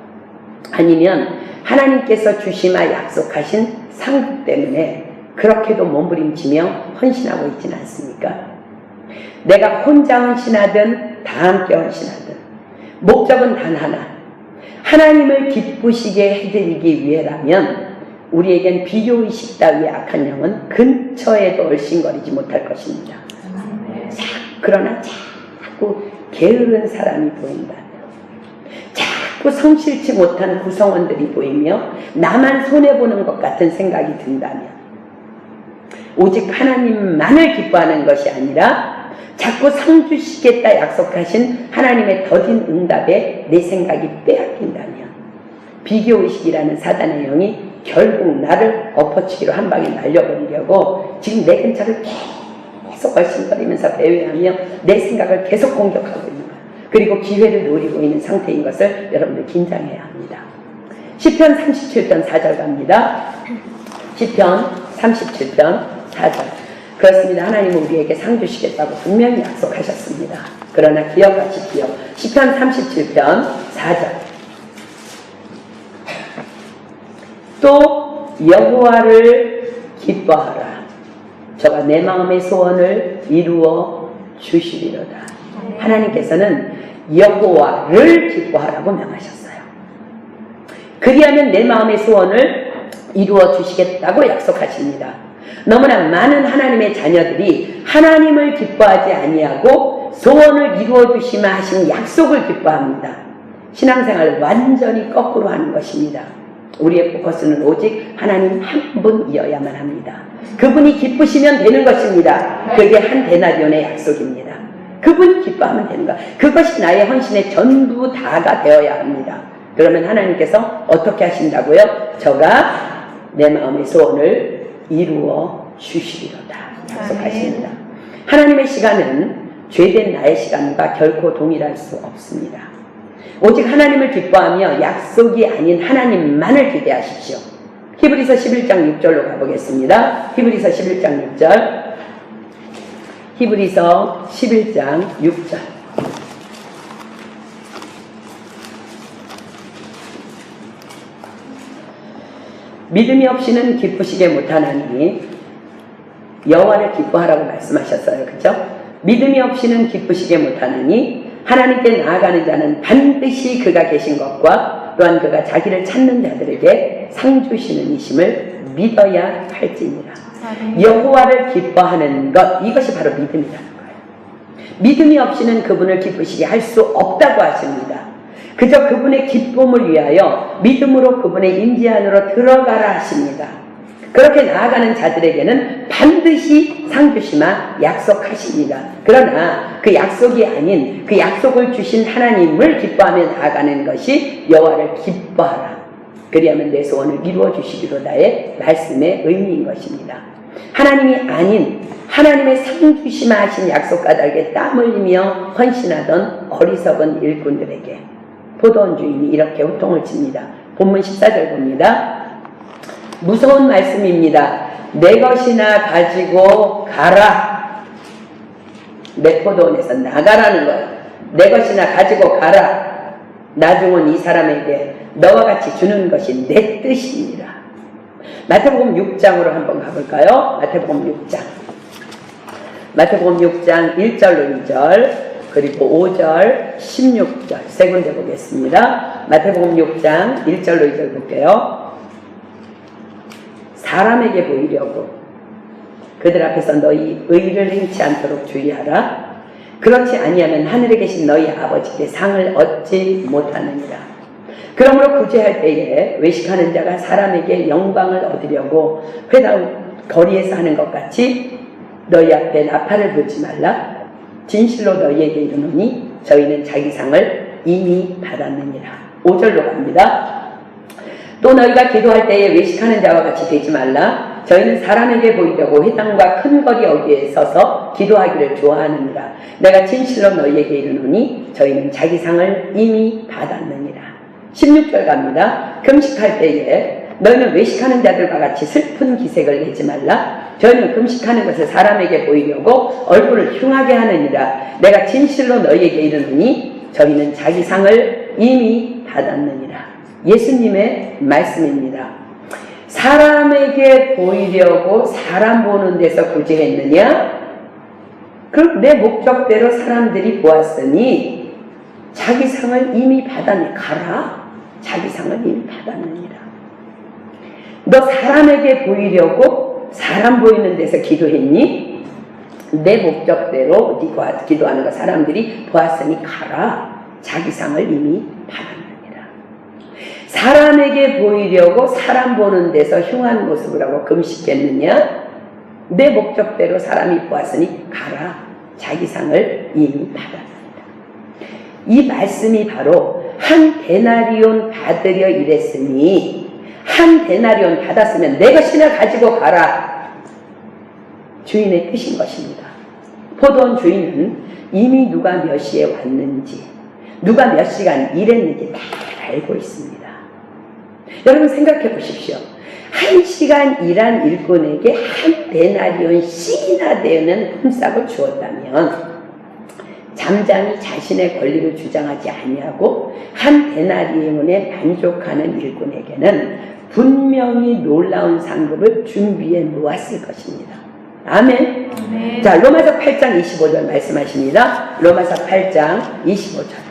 아니면 하나님께서 주시마 약속하신 상급 때문에 그렇게도 몸부림치며 헌신하고 있지는 않습니까? 내가 혼자 헌신하든 다 함께 헌신하든 목적은 단 하나, 하나님을 기쁘시게 해드리기 위해라면 우리에겐 비교의식 따위의 악한 영은 근처에도 얼씬거리지 못할 것입니다. 그러나 자꾸 게으른 사람이 보인다. 자꾸 성실치 못한 구성원들이 보이며 나만 손해보는 것 같은 생각이 든다면 오직 하나님만을 기뻐하는 것이 아니라 자꾸 상 주시겠다 약속하신 하나님의 더딘 응답에 내 생각이 빼앗긴다면 비교의식이라는 사단의 영이 결국 나를 엎어치기로 한 방에 날려버리려고 지금 내 근처를 계속 얼씬거리면서 배회하며 내 생각을 계속 공격하고 있는 거예요. 그리고 기회를 노리고 있는 상태인 것을 여러분들 긴장해야 합니다. 시편 37편 4절 갑니다. 시편 37편 4절. 그렇습니다. 하나님은 우리에게 상 주시겠다고 분명히 약속하셨습니다. 그러나 기억하십시오. 시편 37편 4절. 또 여호와를 기뻐하라. 저가 내 마음의 소원을 이루어 주시리로다. 하나님께서는 여호와를 기뻐하라고 명하셨어요. 그리하면 내 마음의 소원을 이루어 주시겠다고 약속하십니다. 너무나 많은 하나님의 자녀들이 하나님을 기뻐하지 아니하고 소원을 이루어 주시마 하신 약속을 기뻐합니다. 신앙생활을 완전히 거꾸로 하는 것입니다. 우리의 포커스는 오직 하나님 한 분이어야만 합니다. 그분이 기쁘시면 되는 것입니다. 그게 한 데나리온의 약속입니다. 그분이 기뻐하면 되는 것. 그것이 나의 헌신의 전부 다가 되어야 합니다. 그러면 하나님께서 어떻게 하신다고요? 저가 내 마음의 소원을 이루어 주시리로다 약속하십니다. 하나님의 시간은 죄된 나의 시간과 결코 동일할 수 없습니다. 오직 하나님을 기뻐하며 약속이 아닌 하나님만을 기대하십시오. 히브리서 11장 6절로 가보겠습니다. 히브리서 11장 6절. 히브리서 11장 6절. 믿음이 없이는 기쁘시게 못하나니 여호와를 기뻐하라고 말씀하셨어요. 그렇죠? 믿음이 없이는 기쁘시게 못하나니 하나님께 나아가는 자는 반드시 그가 계신 것과 또한 그가 자기를 찾는 자들에게 상 주시는 이심을 믿어야 할지니라. 여호와를 기뻐하는 것, 이것이 바로 믿음이라는 거예요. 믿음이 없이는 그분을 기쁘시게 할 수 없다고 하십니다. 그저 그분의 기쁨을 위하여 믿음으로 그분의 임재 안으로 들어가라 하십니다. 그렇게 나아가는 자들에게는 반드시 상 주시마 약속하십니다. 그러나 그 약속이 아닌 그 약속을 주신 하나님을 기뻐하며 나아가는 것이 여호와를 기뻐하라. 그리하면 내 소원을 이루어 주시기로다의 말씀의 의미인 것입니다. 하나님이 아닌 하나님의 상 주시마 하신 약속 까닭에 땀 흘리며 헌신하던 어리석은 일꾼들에게 포도원 주인이 이렇게 호통을 칩니다. 본문 14절 봅니다. 무서운 말씀입니다. 내 것이나 가지고 가라. 내 포도원에서 나가라는 거예요. 내 것이나 가지고 가라. 나중은 이 사람에게 너와 같이 주는 것이 내 뜻이니라. 마태복음 6장으로 한번 가볼까요? 마태복음 6장. 마태복음 6장 1절로 2절 그리고 5절 16절 세 군데 보겠습니다. 마태복음 6장 1절로 2절 볼게요. 사람에게 보이려고 그들 앞에서 너희 의를 행치 않도록 주의하라. 그렇지 아니하면 하늘에 계신 너희 아버지께 상을 얻지 못하느니라. 그러므로 구제할 때에 외식하는 자가 사람에게 영광을 얻으려고 회당 거리에서 하는 것 같이 너희 앞에 나팔을 불지 말라. 진실로 너희에게 이르노니 저희는 자기 상을 이미 받았느니라. 5절로 갑니다. 또 너희가 기도할 때에 외식하는 자와 같이 되지 말라. 저희는 사람에게 보이려고 회당과 큰 거리 어귀에 서서 기도하기를 좋아하느니라. 내가 진실로 너희에게 이르노니 저희는 자기 상을 이미 받았느니라. 16절 갑니다. 금식할 때에 너희는 외식하는 자들과 같이 슬픈 기색을 내지 말라. 저희는 금식하는 것을 사람에게 보이려고 얼굴을 흉하게 하느니라. 내가 진실로 너희에게 이르노니 저희는 자기 상을 이미 받았느니라. 예수님의 말씀입니다. 사람에게 보이려고 사람 보는 데서 굳이 했느냐? 그럼 내 목적대로 사람들이 보았으니 자기 상을 이미 받았니? 가라. 자기 상을 이미 받았느니라. 너 사람에게 보이려고 사람 보이는 데서 기도했니? 내 목적대로 네가 기도하는 거 사람들이 보았으니 가라. 자기 상을 이미 받았느니라. 사람에게 보이려고 사람 보는 데서 흉한 모습을 하고 금식했느냐? 내 목적대로 사람이 보았으니 가라. 자기 상을 이미 받았느니라. 이 말씀이 바로 한 데나리온 받으려 이랬으니 한 데나리온 받았으면 내 것이나 가지고 가라. 주인의 뜻인 것입니다. 포도원 주인은 이미 누가 몇 시에 왔는지 누가 몇 시간 일했는지 다 알고 있습니다. 여러분 생각해 보십시오. 1시간 일한 일꾼에게 한 데나리온씩이나 되는 품삯을 주었다면 잠잠히 자신의 권리를 주장하지 아니하고 한 데나리온에 만족하는 일꾼에게는 분명히 놀라운 상급을 준비해 놓았을 것입니다. 아멘. 아멘. 자, 로마서 8장 25절 말씀하십니다. 로마서 8장 25절.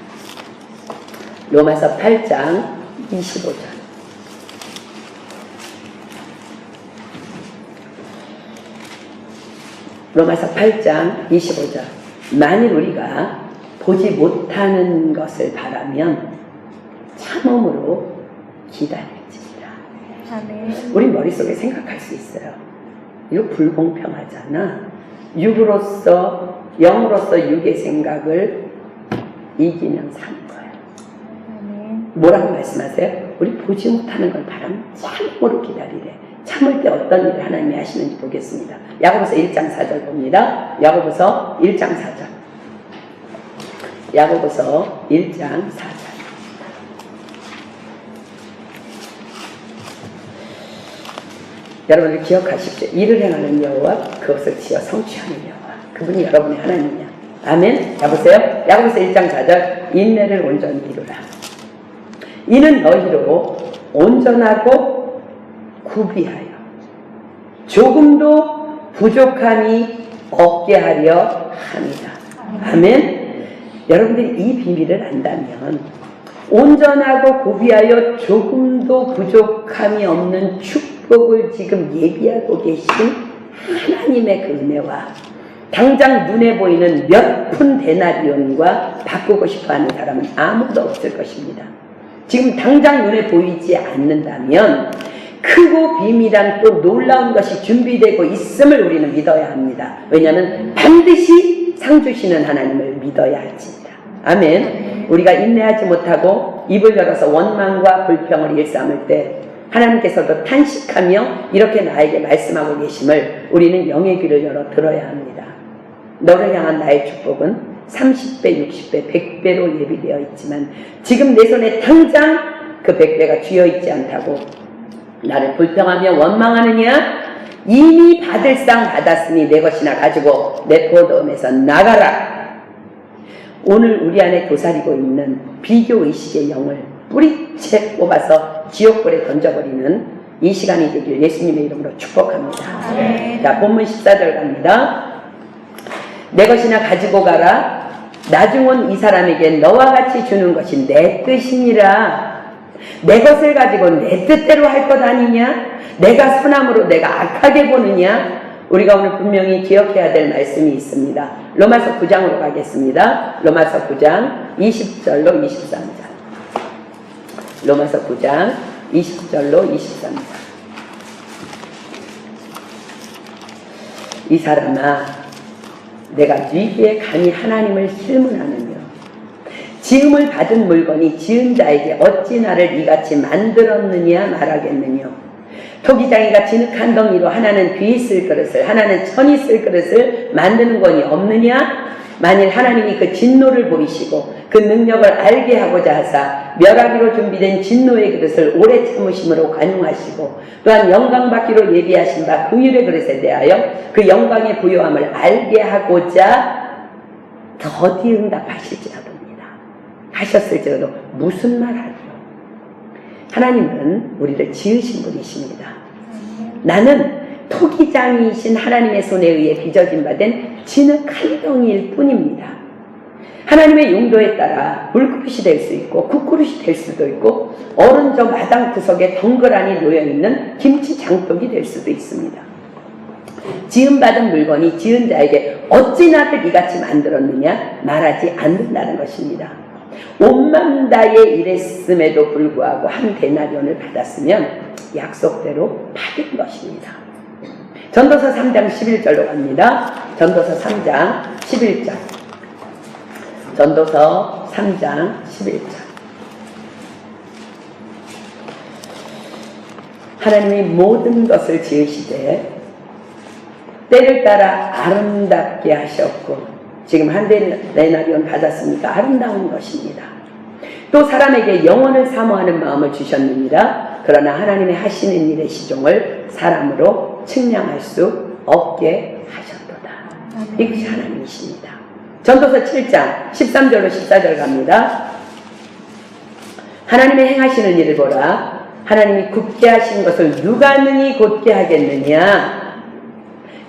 로마서 8장 25절. 로마서 8장 25절. 만일 우리가 보지 못하는 것을 바라면 참음으로 기다릴지니라. 아멘. 우리 머릿속에 생각할 수 있어요. 이거 불공평하잖아. 육으로서 영으로서 육의 생각을 이기면 사는 거예요. 아멘. 뭐라고 말씀하세요? 우리 보지 못하는 걸 바라면 참음으로 기다리래. 참을 때 어떤 일을 하나님이 하시는지 보겠습니다. 야고보서 1장 4절 봅니다. 야고보서 1장 4절. 야고보서 1장 4절. 여러분들 기억하십시오. 일을 행하는 여호와 그것을 지어 성취하는 여호와. 그분이 여러분의 하나님이야. 아멘. 야보세요. 야고보서 1장 4절. 인내를 온전히 이루라. 이는 너희로 온전하고 구비하여 조금도 부족함이 없게 하려 합니다. 아멘. 여러분들이 이 비밀을 안다면 온전하고 구비하여 조금도 부족함이 없는 축복을 지금 예비하고 계신 하나님의 그 은혜와 당장 눈에 보이는 몇 푼 데나리온과 바꾸고 싶어하는 사람은 아무도 없을 것입니다. 지금 당장 눈에 보이지 않는다면 크고 비밀한 또 놀라운 것이 준비되고 있음을 우리는 믿어야 합니다. 왜냐하면 반드시 상 주시는 하나님을 믿어야 할지니라. 아멘. 우리가 인내하지 못하고 입을 열어서 원망과 불평을 일삼을 때 하나님께서도 탄식하며 이렇게 나에게 말씀하고 계심을 우리는 영의 귀를 열어 들어야 합니다. 너를 향한 나의 축복은 30배, 60배, 100배로 예비되어 있지만 지금 내 손에 당장 그 100배가 쥐어있지 않다고 나를 불평하며 원망하느냐? 이미 받을 상 받았으니 내 것이나 가지고 내 포도원에서 나가라. 오늘 우리 안에 도사리고 있는 비교의식의 영을 뿌리채 뽑아서 지옥불에 던져버리는 이 시간이 되길 예수님의 이름으로 축복합니다. 네. 자, 본문 14절 갑니다. 내 것이나 가지고 가라. 나중 온 이 사람에게 너와 같이 주는 것이 내 뜻이니라. 내 것을 가지고 내 뜻대로 할 것 아니냐? 내가 선함으로 내가 악하게 보느냐? 우리가 오늘 분명히 기억해야 될 말씀이 있습니다. 로마서 9장으로 가겠습니다. 로마서 9장 20절로 23절. 로마서 9장 20절로 23절. 이 사람아, 내가 네게 감히 하나님을 실문하느며 지음을 받은 물건이 지은 자에게 어찌 나를 이같이 만들었느냐 말하겠느냐. 토기장이가 진흙한 덩이로 하나는 귀 있을 그릇을 하나는 천 있을 그릇을 만드는 권이 없느냐? 만일 하나님이 그 진노를 보이시고 그 능력을 알게 하고자 하사 멸하기로 준비된 진노의 그릇을 오래 참으심으로 관용하시고 또한 영광받기로 예비하신 바 긍휼의 그릇에 대하여 그 영광의 부요함을 알게 하고자 더디 응답하실지라 봅니다. 하셨을지라도 무슨 말 하리요? 하나님은 우리를 지으신 분이십니다. 나는 토기장이신 하나님의 손에 의해 빚어진 바 된 진흙 한 덩이일 뿐입니다. 하나님의 용도에 따라 물그릇이 될 수 있고 국그릇이 될 수도 있고 어른 저 마당 구석에 덩그러니 놓여있는 김치 장독이 될 수도 있습니다. 지음받은 물건이 지은 자에게 어찌 나를 이같이 만들었느냐 말하지 않는다는 것입니다. 온맘 다해 일했음에도 불구하고 한 데나리온을 받았으면 약속대로 받은 것입니다. 전도서 3장 11절로 갑니다. 전도서 3장 11절. 전도서 3장 11절. 하나님이 모든 것을 지으시되 때를 따라 아름답게 하셨고, 지금 한 데나리온 받았으니까 아름다운 것입니다. 또 사람에게 영원을 사모하는 마음을 주셨느니라. 그러나 하나님의 하시는 일의 시종을 사람으로 측량할 수 없게 하셨도다. 이것이 하나님이십니다. 전도서 7장 13절로 14절 갑니다. 하나님의 행하시는 일을 보라. 하나님이 굳게 하신 것을 누가 능히 곧게 하겠느냐.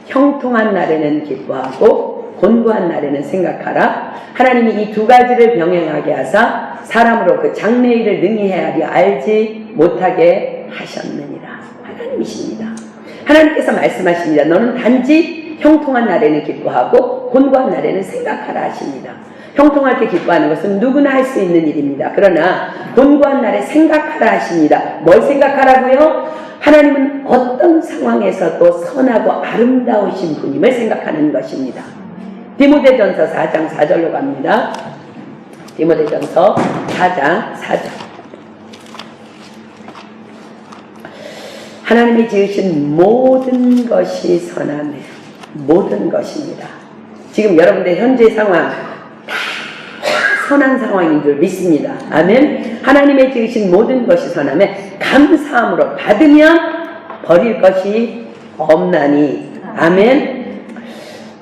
형통한 날에는 기뻐하고 곤고한 날에는 생각하라. 하나님이 이 두 가지를 병행하게 하사 사람으로 그 장래일을 능히 헤아려 알지 못하게 하셨느니라. 하나님이십니다. 하나님께서 말씀하십니다. 너는 단지 형통한 날에는 기뻐하고 곤고한 날에는 생각하라 하십니다. 형통할 때 기뻐하는 것은 누구나 할 수 있는 일입니다. 그러나 곤고한 날에 생각하라 하십니다. 뭘 생각하라고요? 하나님은 어떤 상황에서도 선하고 아름다우신 분임을 생각하는 것입니다. 디모데전서 4장 4절로 갑니다. 디모데전서 4장 4절. 하나님이 지으신 모든 것이 선하며 모든 것입니다. 지금 여러분들 현재 상황 다 선한 상황인 줄 믿습니다. 아멘. 하나님의 지으신 모든 것이 선하며 감사함으로 받으면 버릴 것이 없나니. 아멘.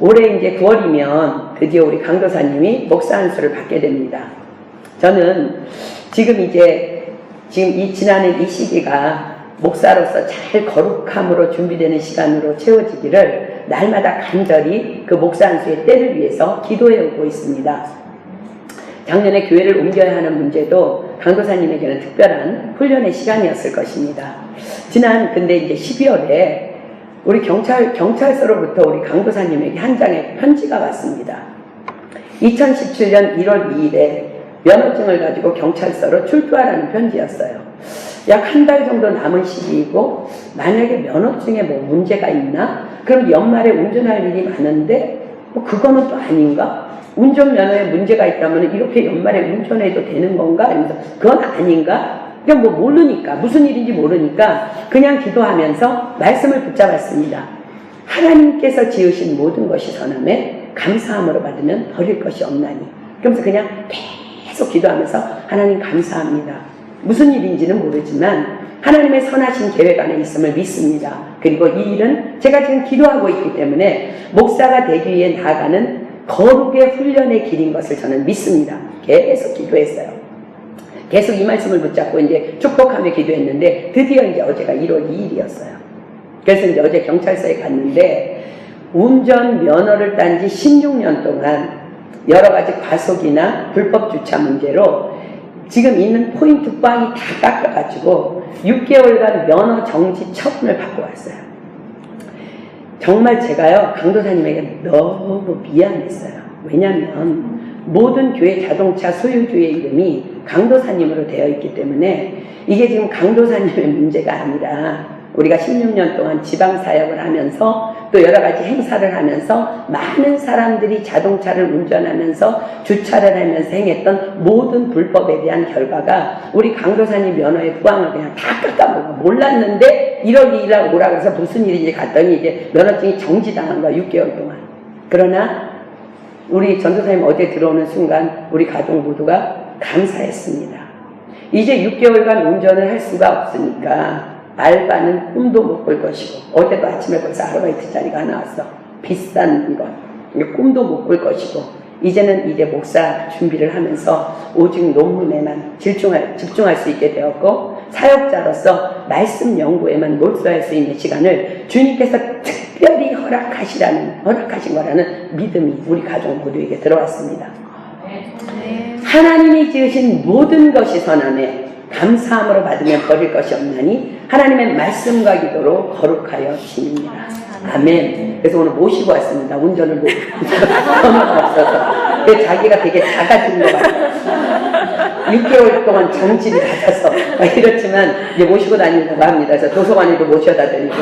올해 이제 9월이면 드디어 우리 강도사님이 목사 안수를 받게 됩니다. 저는 지금 이 지나는 이 시기가 목사로서 잘 거룩함으로 준비되는 시간으로 채워지기를 날마다 간절히 그 목사 안수의 때를 위해서 기도해 오고 있습니다. 작년에 교회를 옮겨야 하는 문제도 강도사님에게는 특별한 훈련의 시간이었을 것입니다. 근데 이제 12월에 우리 경찰서로부터 우리 강도사님에게 한 장의 편지가 왔습니다. 2017년 1월 2일에 면허증을 가지고 경찰서로 출두하라는 편지였어요. 약 한 달 정도 남은 시기이고, 만약에 면허증에 뭐 문제가 있나? 그럼 연말에 운전할 일이 많은데 뭐 그거는 또 아닌가? 운전면허에 문제가 있다면 이렇게 연말에 운전해도 되는 건가? 이러면서 그건 아닌가? 그냥 뭐 모르니까, 무슨 일인지 모르니까 그냥 기도하면서 말씀을 붙잡았습니다. 하나님께서 지으신 모든 것이 선함에 감사함으로 받으면 버릴 것이 없나니. 그러면서 그냥 계속 기도하면서 하나님 감사합니다. 무슨 일인지는 모르지만 하나님의 선하신 계획 안에 있음을 믿습니다. 그리고 이 일은 제가 지금 기도하고 있기 때문에 목사가 되기 위해 나아가는 거룩의 훈련의 길인 것을 저는 믿습니다. 계속 기도했어요. 계속 이 말씀을 붙잡고 이제 축복하며 기도했는데 드디어 이제 어제가 1월 2일이었어요. 그래서 이제 어제 경찰서에 갔는데 운전 면허를 딴 지 16년 동안 여러 가지 과속이나 불법 주차 문제로 지금 있는 포인트 빵이 다 깎여가지고 6개월간 면허 정지 처분을 받고 왔어요. 정말 제가요 강도사님에게 너무 미안했어요. 왜냐하면 모든 교회 자동차 소유주의 이름이 강도사님으로 되어 있기 때문에 이게 지금 강도사님의 문제가 아니라 우리가 16년 동안 지방사역을 하면서 또 여러 가지 행사를 하면서 많은 사람들이 자동차를 운전하면서 주차를 하면서 행했던 모든 불법에 대한 결과가 우리 강도사님 면허의 부항을 그냥 다 깎아먹고 몰랐는데 1월 2일 오라고 해서 무슨 일인지 갔더니 이제 면허증이 정지당한 거야. 6개월 동안. 그러나 우리 전도사님 어제 들어오는 순간 우리 가족 모두가 감사했습니다. 이제 6개월간 운전을 할 수가 없으니까 알바는 꿈도 못 꿀 것이고, 어제도 아침에 벌써 아르바이트 자리가 하나 왔어. 비싼 것. 꿈도 못 꿀 것이고, 이제는 목사 준비를 하면서 오직 논문에만 집중할 수 있게 되었고, 사역자로서 말씀 연구에만 몰두할 수 있는 시간을 주님께서 특별히 허락하신 거라는 믿음이 우리 가족 모두에게 들어왔습니다. 하나님이 지으신 모든 것이 선하네 감사함으로 받으면 버릴 것이 없나니 하나님의 말씀과 기도로 거룩하여 지닙니다. 아멘. 그래서 오늘 모시고 왔습니다. 운전을 못 없어서. 근데 자기가 되게 작아진 것 같아요. 6개월 동안 정신이 낮아서 이렇지만 이제 모시고 다니려고 합니다. 그래서 도서관에도 모셔다 드리고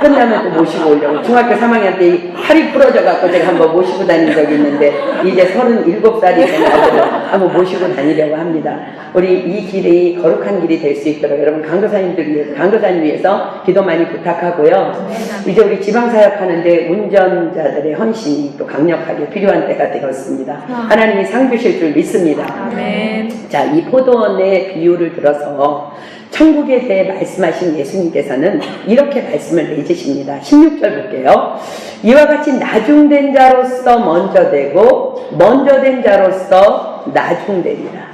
끝나면 또 모시고 오려고. 중학교 3학년 때 팔이 부러져 갖고 제가 한번 모시고 다닌 적이 있는데 이제 37살이 된 아들을 한번 모시고 다니려고 합니다. 우리 이 길이 거룩한 길이 될 수 있도록 여러분 강도사님 위해서 기도 많이 부탁하고요. 이제 우리 지방사역하는데 운전자들의 헌신이 또 강력하게 필요한 때가 되었습니다. 하나님이 상 주실 줄 믿습니다. 아멘. 자, 이 포도원의 비유를 들어서 천국에 대해 말씀하신 예수님께서는 이렇게 말씀을 내주십니다. 16절 볼게요. 이와 같이 나중된 자로서 먼저 되고 먼저 된 자로서 나중되리라.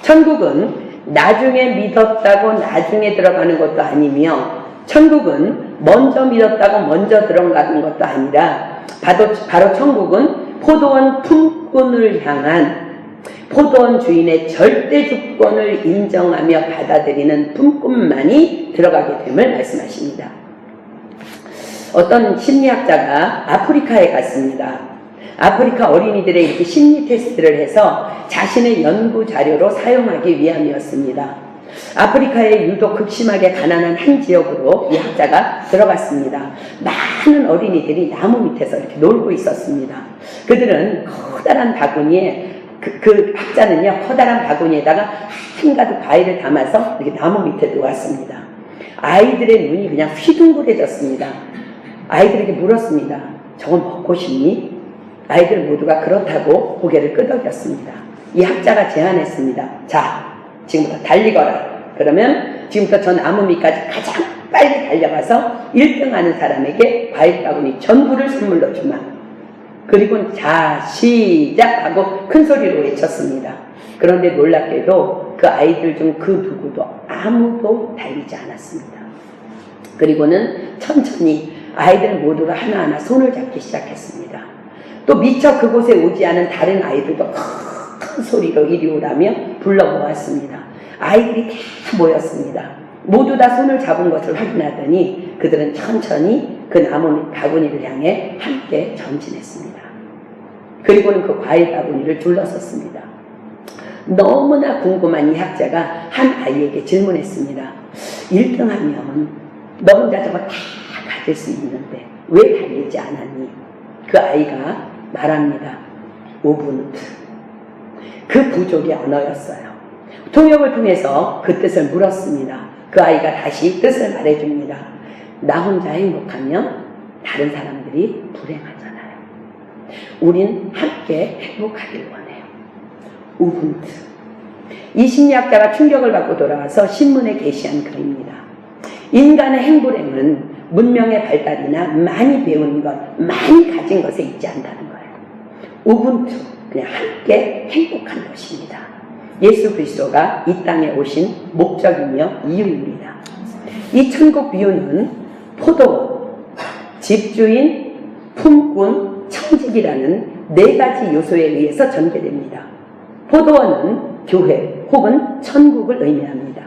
천국은 나중에 믿었다고 나중에 들어가는 것도 아니며 천국은 먼저 믿었다고 먼저 들어가는 것도 아니라 바로 천국은 포도원 품꾼을 향한 포도원 주인의 절대 주권을 인정하며 받아들이는 품꾼만이 들어가게 됨을 말씀하십니다. 어떤 심리학자가 아프리카에 갔습니다. 아프리카 어린이들의 이렇게 심리 테스트를 해서 자신의 연구 자료로 사용하기 위함이었습니다. 아프리카의 유독 극심하게 가난한 한 지역으로 이 학자가 들어갔습니다. 많은 어린이들이 나무 밑에서 이렇게 놀고 있었습니다. 그들은 커다란 바구니에 그 학자는요, 커다란 바구니에다가 한가득 과일을 담아서 이렇게 나무 밑에 놓았습니다. 아이들의 눈이 그냥 휘둥그레졌습니다. 아이들에게 물었습니다. 저건 먹고 싶니? 아이들 모두가 그렇다고 고개를 끄덕였습니다. 이 학자가 제안했습니다. 자, 지금부터 달리거라. 그러면 지금부터 저 나무 밑까지 가장 빨리 달려가서 1등 하는 사람에게 과일 바구니 전부를 선물로 주마. 그리고 자, 시작 하고 큰 소리로 외쳤습니다. 그런데 놀랍게도 그 아이들 중 그 누구도 아무도 달리지 않았습니다. 그리고는 천천히 아이들 모두가 하나하나 손을 잡기 시작했습니다. 또 미처 그곳에 오지 않은 다른 아이들도 큰 소리로 이리 오라며 불러 모았습니다. 아이들이 다 모였습니다. 모두 다 손을 잡은 것을 확인하더니 그들은 천천히 그 나무 바구니를 향해 함께 전진했습니다. 그리고는 그 과일 바구니를 둘러섰습니다. 너무나 궁금한 이 학자가 한 아이에게 질문했습니다. 1등하면 너 혼자 저거 다 가질 수 있는데 왜 달리지 않았니? 그 아이가 말합니다. 우분투. 그 부족의 언어였어요. 통역을 통해서 그 뜻을 물었습니다. 그 아이가 다시 뜻을 말해줍니다. 나 혼자 행복하면 다른 사람들이 불행하잖아요. 우린 함께 행복하길 원해요. 우분투. 이 심리학자가 충격을 받고 돌아와서 신문에 게시한 글입니다. 인간의 행불행은 문명의 발달이나 많이 배운 것, 많이 가진 것에 있지 않다는 거예요. 우분투, 그냥 함께 행복한 것입니다. 예수 그리스도가 이 땅에 오신 목적이며 이유입니다. 이 천국 비유는 포도원, 집주인, 품꾼, 청직이라는 4가지 요소에 의해서 전개됩니다. 포도원은 교회 혹은 천국을 의미합니다.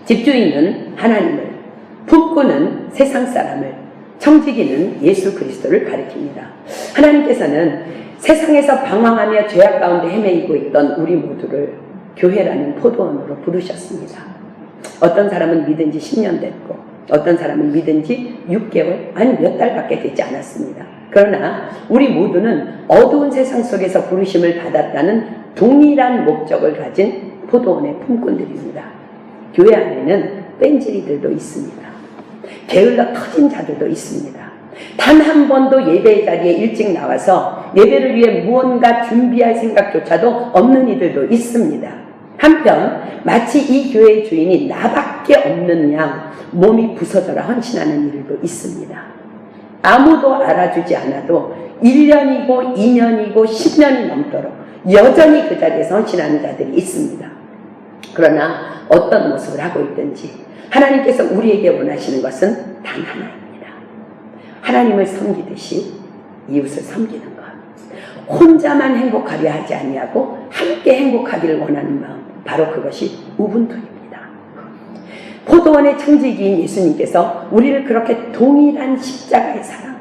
집주인은 하나님을, 품꾼은 세상 사람을, 청지기는 예수 그리스도를 가리킵니다. 하나님께서는 세상에서 방황하며 죄악 가운데 헤매이고 있던 우리 모두를 교회라는 포도원으로 부르셨습니다. 어떤 사람은 믿은 지 10년 됐고 어떤 사람은 믿은 지 6개월 아니 몇 달밖에 되지 않았습니다. 그러나 우리 모두는 어두운 세상 속에서 부르심을 받았다는 동일한 목적을 가진 포도원의 품꾼들입니다. 교회 안에는 뺀질이들도 있습니다. 게을러 터진 자들도 있습니다. 단 한 번도 예배 자리에 일찍 나와서 예배를 위해 무언가 준비할 생각조차도 없는 이들도 있습니다. 한편 마치 이 교회의 주인이 나밖에 없는 양 몸이 부서져라 헌신하는 이들도 있습니다. 아무도 알아주지 않아도 1년이고 2년이고 10년이 넘도록 여전히 그 자리에 헌신하는 자들이 있습니다. 그러나 어떤 모습을 하고 있든지 하나님께서 우리에게 원하시는 것은 단 하나입니다. 하나님을 섬기듯이 이웃을 섬기는 것. 혼자만 행복하려 하지 아니하고 함께 행복하기를 원하는 마음, 바로 그것이 우분투입니다. 포도원의 청지기인 예수님께서 우리를 그렇게 동일한 십자가의 사랑,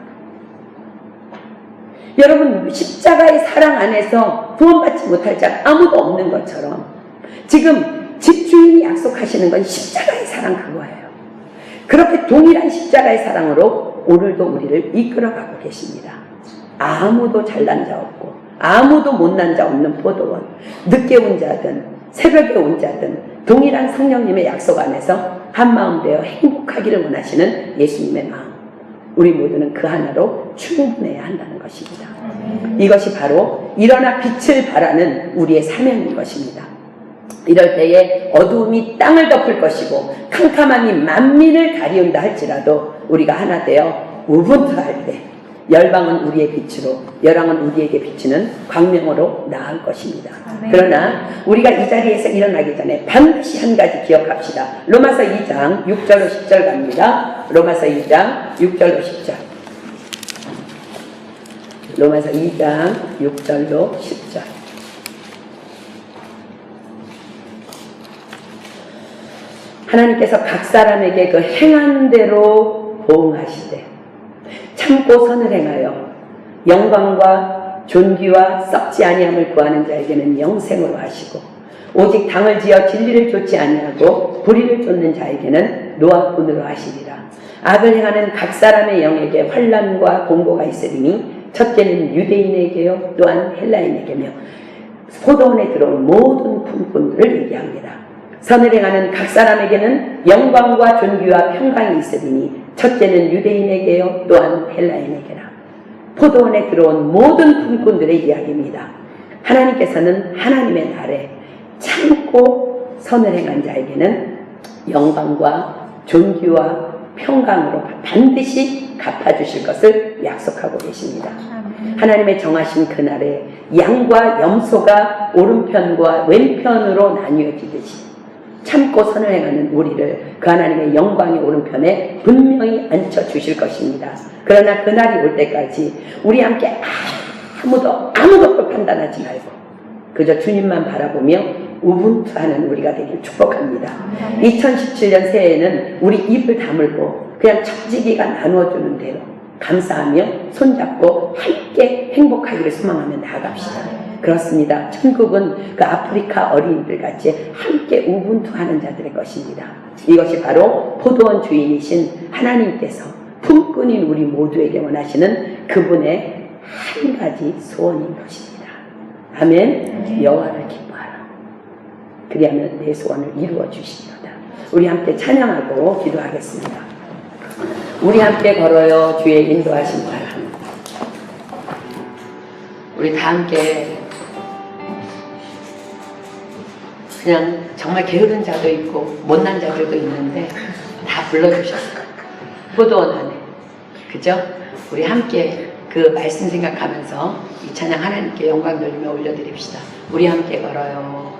여러분 십자가의 사랑 안에서 구원받지 못할 자가 아무도 없는 것처럼 지금 집주인이 약속하시는 건 십자가의 사랑 그거예요. 그렇게 동일한 십자가의 사랑으로 오늘도 우리를 이끌어가고 계십니다. 아무도 잘난 자 없고 아무도 못난 자 없는 포도원, 늦게 온 자든 새벽에 온 자든 동일한 성령님의 약속 안에서 한마음 되어 행복하기를 원하시는 예수님의 마음, 우리 모두는 그 하나로 충분해야 한다는 것입니다. 이것이 바로 일어나 빛을 발하는 우리의 사명인 것입니다. 이럴 때에 어두움이 땅을 덮을 것이고 캄캄함이 만민을 가리운다 할지라도 우리가 하나 되어 우분투할 때 열방은 우리의 빛으로, 열왕은 우리에게 비치는 광명으로 나을 것입니다. 그러나 우리가 이 자리에서 일어나기 전에 반드시 한 가지 기억합시다. 로마서 2장 6절로 10절 갑니다. 로마서 2장 6절로 10절. 로마서 2장 6절로 10절. 하나님께서 각 사람에게 그 행한 대로 보응하시되 참고 선을 행하여 영광과 존귀와 썩지 아니함을 구하는 자에게는 영생으로 하시고 오직 당을 지어 진리를 좇지 아니하고 불의를 쫓는 자에게는 노하분으로 하시리라. 악을 행하는 각 사람의 영에게 환난과 공고가 있으리니 첫째는 유대인에게요 또한 헬라인에게며 포도원에 들어온 모든 품꾼들을 얘기합니다. 선을 행하는 각 사람에게는 영광과 존귀와 평강이 있으리니 첫째는 유대인에게요 또한 헬라인에게라. 포도원에 들어온 모든 품꾼들의 이야기입니다. 하나님께서는 하나님의 날에 참고 선을 행한 자에게는 영광과 존귀와 평강으로 반드시 갚아주실 것을 약속하고 계십니다. 하나님의 정하신 그날에 양과 염소가 오른편과 왼편으로 나뉘어지듯이 참고 선을 행하는 우리를 그 하나님의 영광의 오른편에 분명히 앉혀주실 것입니다. 그러나 그날이 올 때까지 우리 함께 아무것도 판단하지 말고 그저 주님만 바라보며 우분투하는 우리가 되길 축복합니다. 2017년 새해에는 우리 입을 다물고 그냥 청지기가 나누어주는 대로 감사하며 손잡고 함께 행복하기를 소망하며 나아갑시다. 그렇습니다. 천국은 그 아프리카 어린이들 같이 함께 우분투하는 자들의 것입니다. 이것이 바로 포도원 주인이신 하나님께서 품꾼인 우리 모두에게 원하시는 그분의 한 가지 소원인 것입니다. 아멘. 여호와를 기뻐하라. 그리하면 내 소원을 이루어 주시리로다. 우리 함께 찬양하고 기도하겠습니다. 우리 함께 걸어요. 주의 인도하심 바랍니다. 우리 다 함께 그냥 정말 게으른 자도 있고 못난 자들도 있는데 다 불러주셨어요. 포도원 안에. 그죠? 우리 함께 그 말씀 생각하면서 이 찬양 하나님께 영광 돌리며 올려드립시다. 우리 함께 걸어요.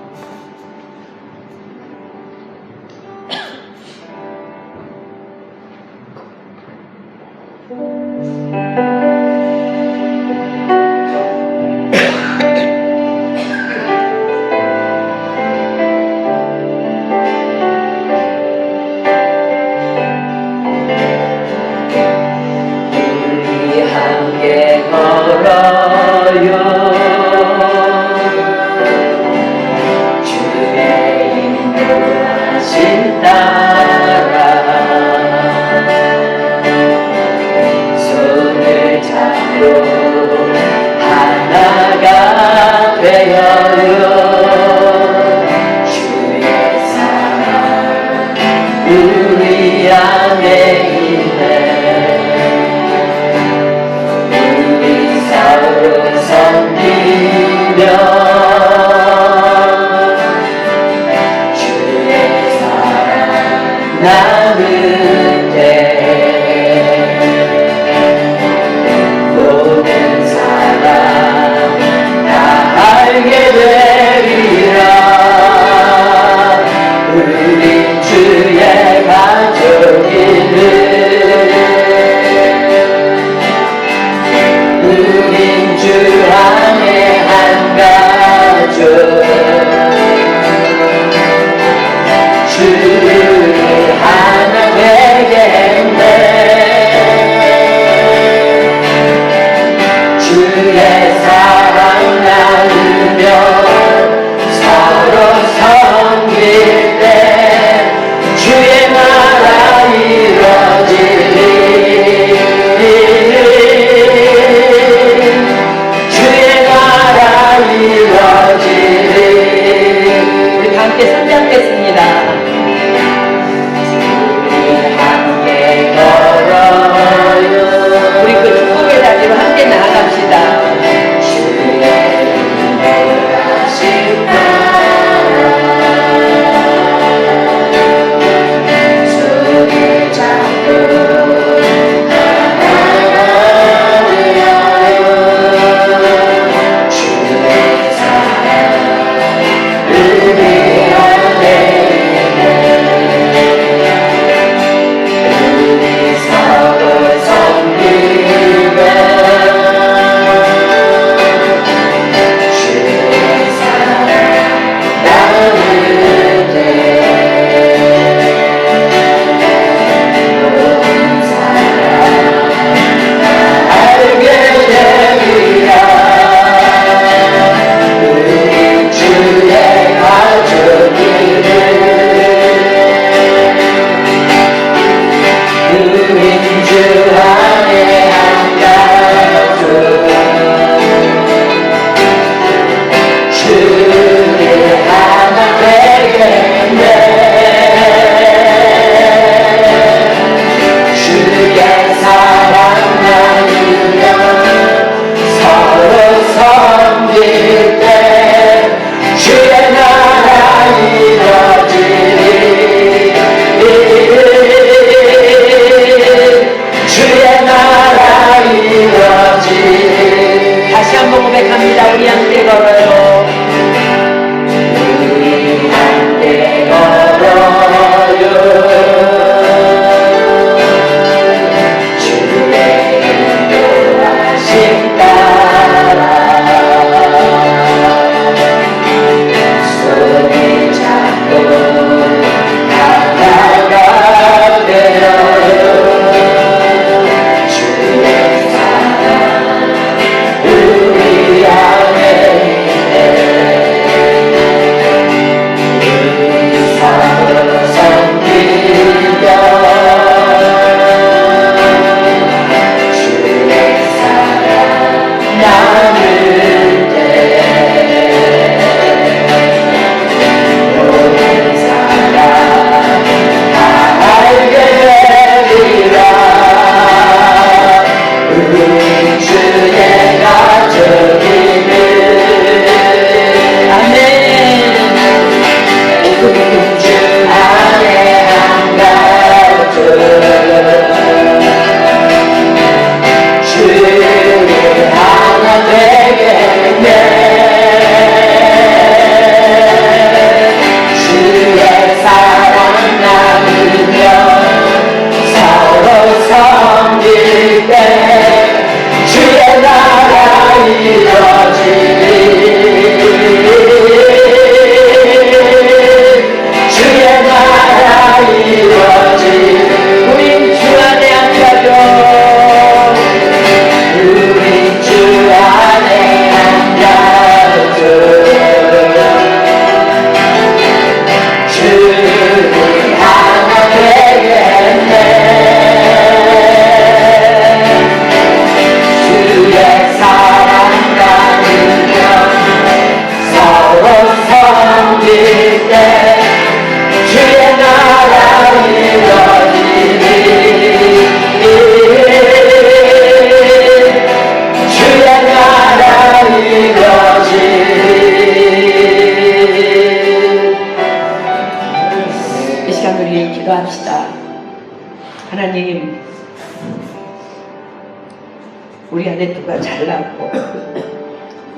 우리 안에 누가 잘나고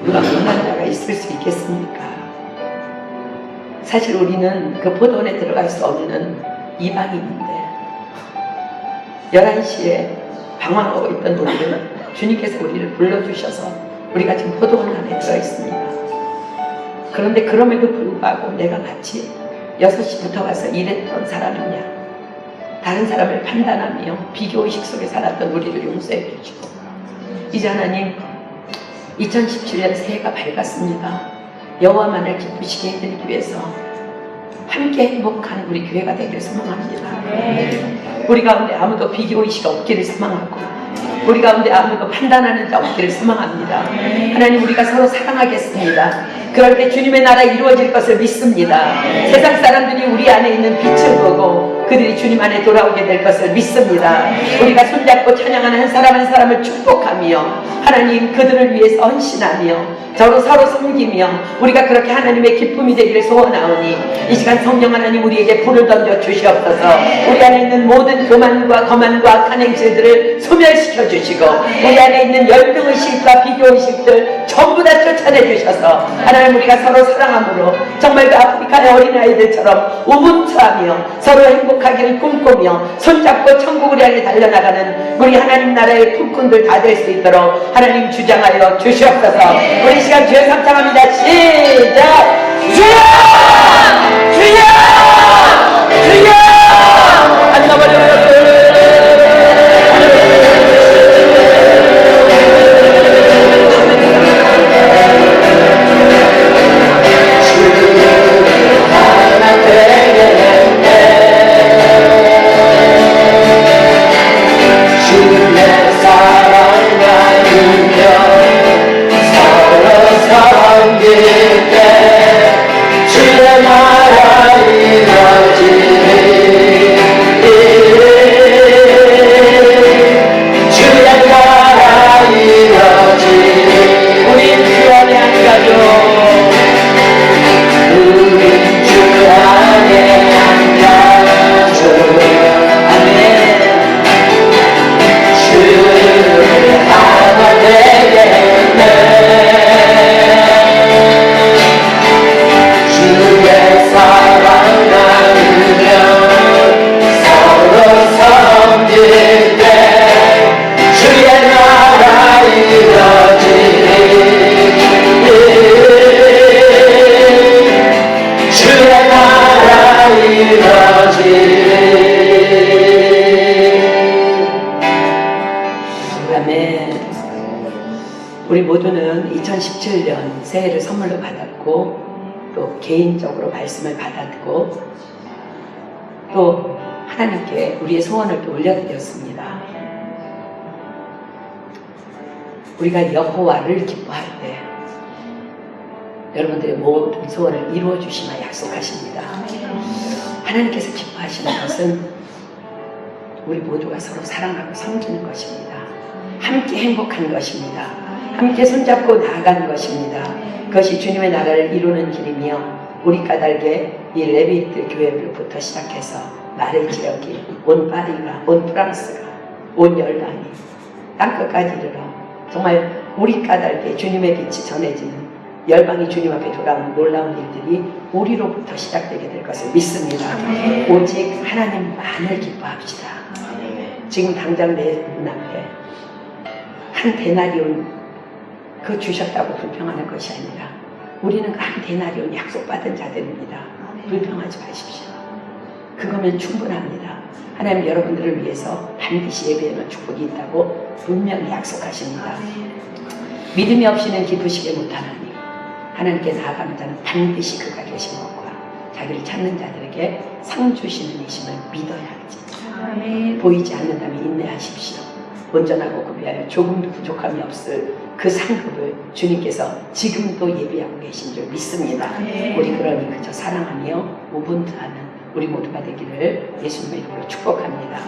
누가 못난 자가 있을 수 있겠습니까? 사실 우리는 그 포도원에 들어갈 수 없는 이방인인데 11시에 방황하고 있던 우리를 주님께서 우리를 불러주셔서 우리가 지금 포도원 안에 들어있습니다. 그런데 그럼에도 불구하고 내가 마치 6시부터 와서 일했던 사람이냐, 다른 사람을 판단하며 비교의식 속에 살았던 우리를 용서해 주시고, 이제 하나님 2017년 새해가 밝았습니다. 여호와만을 기쁘시게 해드리기 위해서 함께 행복한 우리 교회가 되기를 소망합니다. 우리 가운데 아무도 비교의식 없기를 소망하고, 우리 가운데 아무도 판단하는 자 없기를 소망합니다. 하나님, 우리가 서로 사랑하겠습니다. 그럴 때 주님의 나라 이루어질 것을 믿습니다. 세상 사람들이 우리 안에 있는 빛을 보고 그들이 주님 안에 돌아오게 될 것을 믿습니다. 우리가 손잡고 찬양하는 한 사람 한 사람을 축복하며 하나님 그들을 위해서 헌신하며 서로 섬기며 우리가 그렇게 하나님의 기쁨이 되기를 소원하오니, 이 시간 성령 하나님 우리에게 불을 던져 주시옵소서. 우리 안에 있는 모든 교만과 거만과 악한 행실들을 소멸시켜 주시고, 우리 안에 있는 열등의식과 비교의식들 전부 다 쫓아내 주셔서 하나님 우리가 서로 사랑함으로 정말 그 아프리카의 어린아이들처럼 우분투하며 서로 행복하기를 꿈꾸며 손잡고 천국을 향해 달려나가는 우리 하나님 나라의 품꾼들 다 될 수 있도록 하나님 주장하여 주시옵소서. 우리 시간 주여 삼창합니다. 시작! 주여! 주여! 주여! 안 넘어져요. 우리 모두는 2017년 새해를 선물로 받았고, 또 개인적으로 말씀을 받았고, 또 하나님께 우리의 소원을 또 올려드렸습니다. 우리가 여호와를 기뻐할 때 여러분들의 모든 소원을 이루어 주시마 약속하십니다. 하나님께서 기뻐하시는 것은 우리 모두가 서로 사랑하고 섬기는 것입니다. 함께 행복한 것입니다. 함께 손잡고 나아가는 것입니다. 그것이 주님의 나라를 이루는 길이며, 우리 까닭에 이 레비트 교회부터 시작해서 마레 지역이, 온 파리가, 온 프랑스가, 온 열방이 땅끝까지 이르러 정말 우리 까닭에 주님의 빛이 전해지는 열방이 주님 앞에 돌아오는 놀라운 일들이 우리로부터 시작되게 될 것을 믿습니다. 오직 하나님만을 기뻐합시다. 지금 당장 내 눈앞에 한 데나리온 그 주셨다고 불평하는 것이 아니라 우리는 한 데나리온 약속받은 자들입니다. 불평하지 마십시오. 그거면 충분합니다. 하나님 여러분들을 위해서 반드시 예배하는 축복이 있다고 분명히 약속하십니다. 믿음이 없이는 기쁘시게 못하나니 하나님께 나아가는 자는 반드시 그가 계신 것과 자기를 찾는 자들에게 상 주시는 이심을 믿어야 할지. 보이지 않는다면 인내하십시오. 온전하고 구비하여 조금도 부족함이 없을 그 상급을 주님께서 지금도 예비하고 계신 줄 믿습니다. 우리 그러니 그저 사랑하며 우분투하는 우리 모두가 되기를 예수님의 이름으로 축복합니다.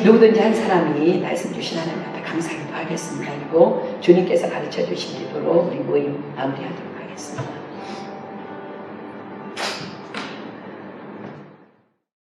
누구든지 한 사람이 말씀 주신 하나님 앞에 감사기도 하겠습니다. 그리고 주님께서 가르쳐 주신 기도로 우리 모임 마무리하도록 하겠습니다.